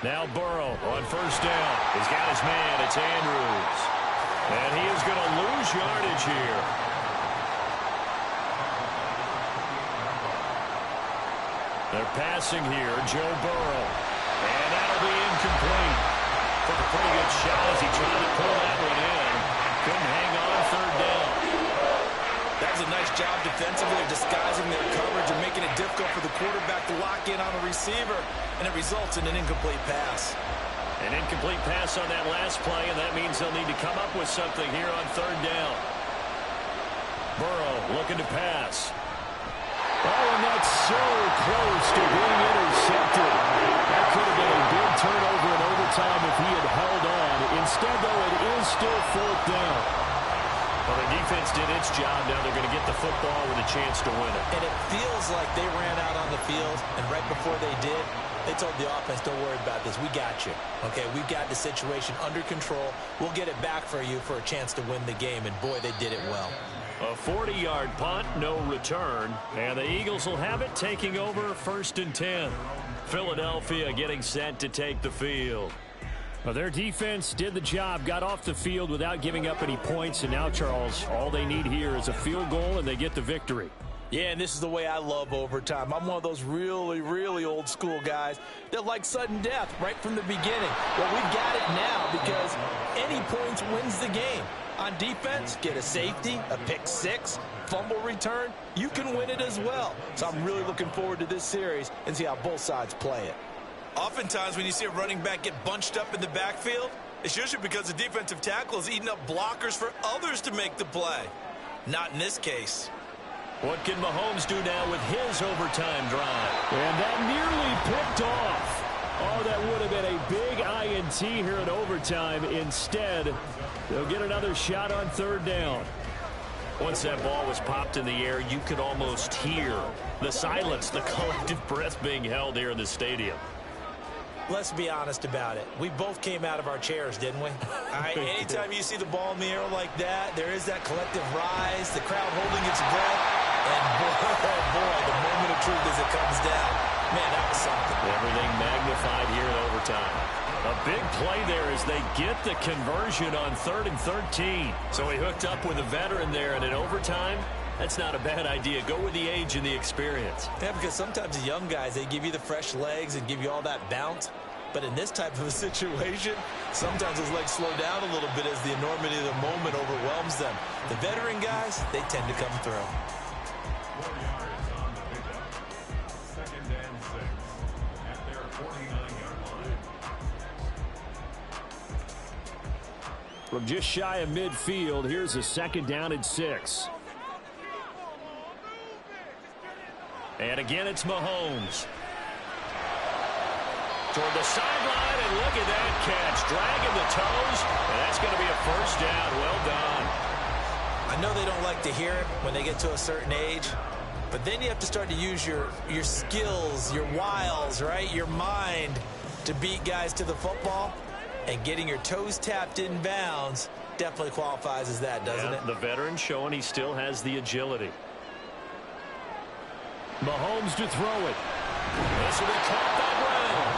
Now Burrow on 1st down. He's got his man. It's Andrews. And he is going to lose yardage here. They're passing here. Joe Burrow. And that'll be incomplete. Took a pretty good shot as he tried to pull that one in. Couldn't hang on 3rd down. That was a nice job defensively of disguising their coverage and making it difficult for the quarterback to lock in on a receiver, and it results in an incomplete pass. An incomplete pass on that last play, and that means they'll need to come up with something here on 3rd down. Burrow looking to pass. Oh, and that's so close to being intercepted. That could have been a big turnover in overtime if he had held on. Instead, though, it is still 4th down. Well, the defense did its job. Now they're going to get the football with a chance to win it. And it feels like they ran out on the field, and right before they did, they told the offense, don't worry about this. We got you. Okay, we've got the situation under control. We'll get it back for you for a chance to win the game, and boy, they did it well. A 40-yard punt, no return, and the Eagles will have it taking over 1st and 10. Philadelphia getting set to take the field. Well, their defense did the job, got off the field without giving up any points, and now, Charles, all they need here is a field goal, and they get the victory. Yeah, and this is the way I love overtime. I'm one of those really, really old school guys that like sudden death right from the beginning. Well, we've got it now because any points wins the game. On defense, get a safety, a pick 6, fumble return, you can win it as well. So I'm really looking forward to this series and see how both sides play it. Oftentimes when you see a running back get bunched up in the backfield, it's usually because the defensive tackle is eating up blockers for others to make the play. Not in this case. What can Mahomes do now with his overtime drive? And that nearly picked off. Oh, that would have been a big INT here in overtime. Instead, they'll get another shot on 3rd down. Once that ball was popped in the air, you could almost hear the silence, the collective breath being held here in the stadium. Let's be honest about it. We both came out of our chairs, didn't we? All right, anytime you see the ball in the air like that, there is that collective rise, the crowd holding its breath, and boy, the moment of truth as it comes down. Man, that was something. Everything magnified here in overtime. A big play there as they get the conversion on 3rd and 13. So he hooked up with a veteran there, and in overtime, that's not a bad idea. Go with the age and the experience. Yeah, because sometimes the young guys, they give you the fresh legs and give you all that bounce. But in this type of a situation, sometimes those legs slow down a little bit as the enormity of the moment overwhelms them. The veteran guys, they tend to come through. 4 yards on the pickup. 2nd and 6 at their 49-yard line. From just shy of midfield, here's a 2nd down and 6. And again, it's Mahomes. Toward the sideline, and look at that catch. Dragging the toes, and that's going to be a 1st down. Well done. I know they don't like to hear it when they get to a certain age, but then you have to start to use your skills, your wiles, right, your mind to beat guys to the football, and getting your toes tapped in bounds definitely qualifies as that, doesn't it? The veteran showing he still has the agility. Mahomes to throw it. This will be caught by Brown.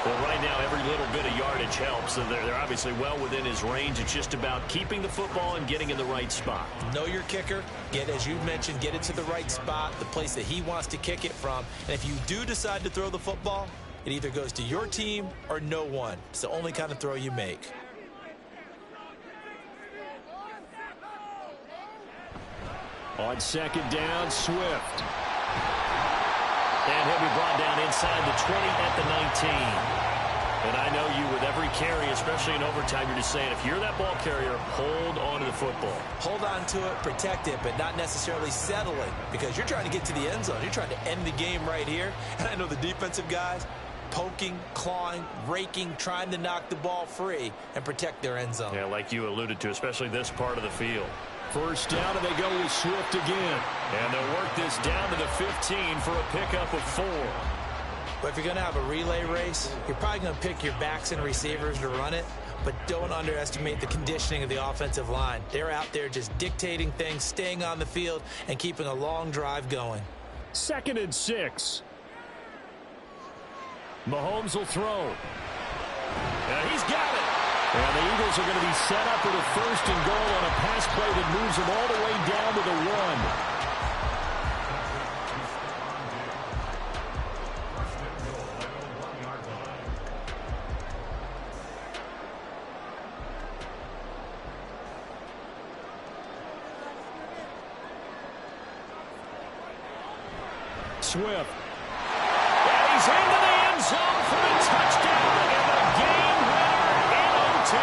Well, right now, every little bit of yardage helps. So they're obviously well within his range. It's just about keeping the football and getting in the right spot. Know your kicker. As you mentioned, get it to the right spot, the place that he wants to kick it from. And if you do decide to throw the football, it either goes to your team or no one. It's the only kind of throw you make. On second down, Swift. And he'll be brought down inside the 20 at the 19. And I know you, with every carry, especially in overtime, you're just saying, if you're that ball carrier, hold on to the football. Hold on to it, protect it, but not necessarily settle it, because you're trying to get to the end zone. You're trying to end the game right here. And I know the defensive guys poking, clawing, raking, trying to knock the ball free and protect their end zone. Yeah, like you alluded to, especially this part of the field. First down, and they go with Swift again. And they'll work this down to the 15 for a pickup of 4. But if you're going to have a relay race, you're probably going to pick your backs and receivers to run it, but don't underestimate the conditioning of the offensive line. They're out there just dictating things, staying on the field, and keeping a long drive going. 2nd and 6. Mahomes will throw. And he's got it. And the Eagles are going to be set up with a 1st and goal on a pass play that moves them all the way down to the 1. Swift. And he's into the end zone for a touchdown and the game winner in OT.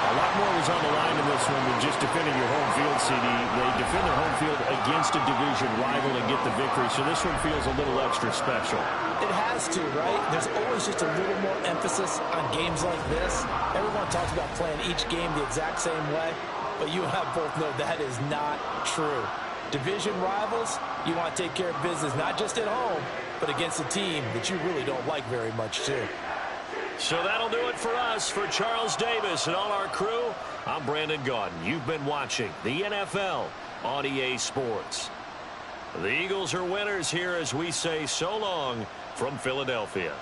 A lot more was on the line in this one than just defending your home field, CD. They defend their home field against a division rival and get the victory, so this one feels a little extra special. It has to, right? There's always just a little more emphasis on games like this. Everyone talks about playing each game the exact same way, but you and I both know that is not true. Division rivals, you want to take care of business, not just at home, but against a team that you really don't like very much, too. So that'll do it for us. For Charles Davis and all our crew, I'm Brandon Gaudin. You've been watching the NFL on EA Sports. The Eagles are winners here as we say so long from Philadelphia.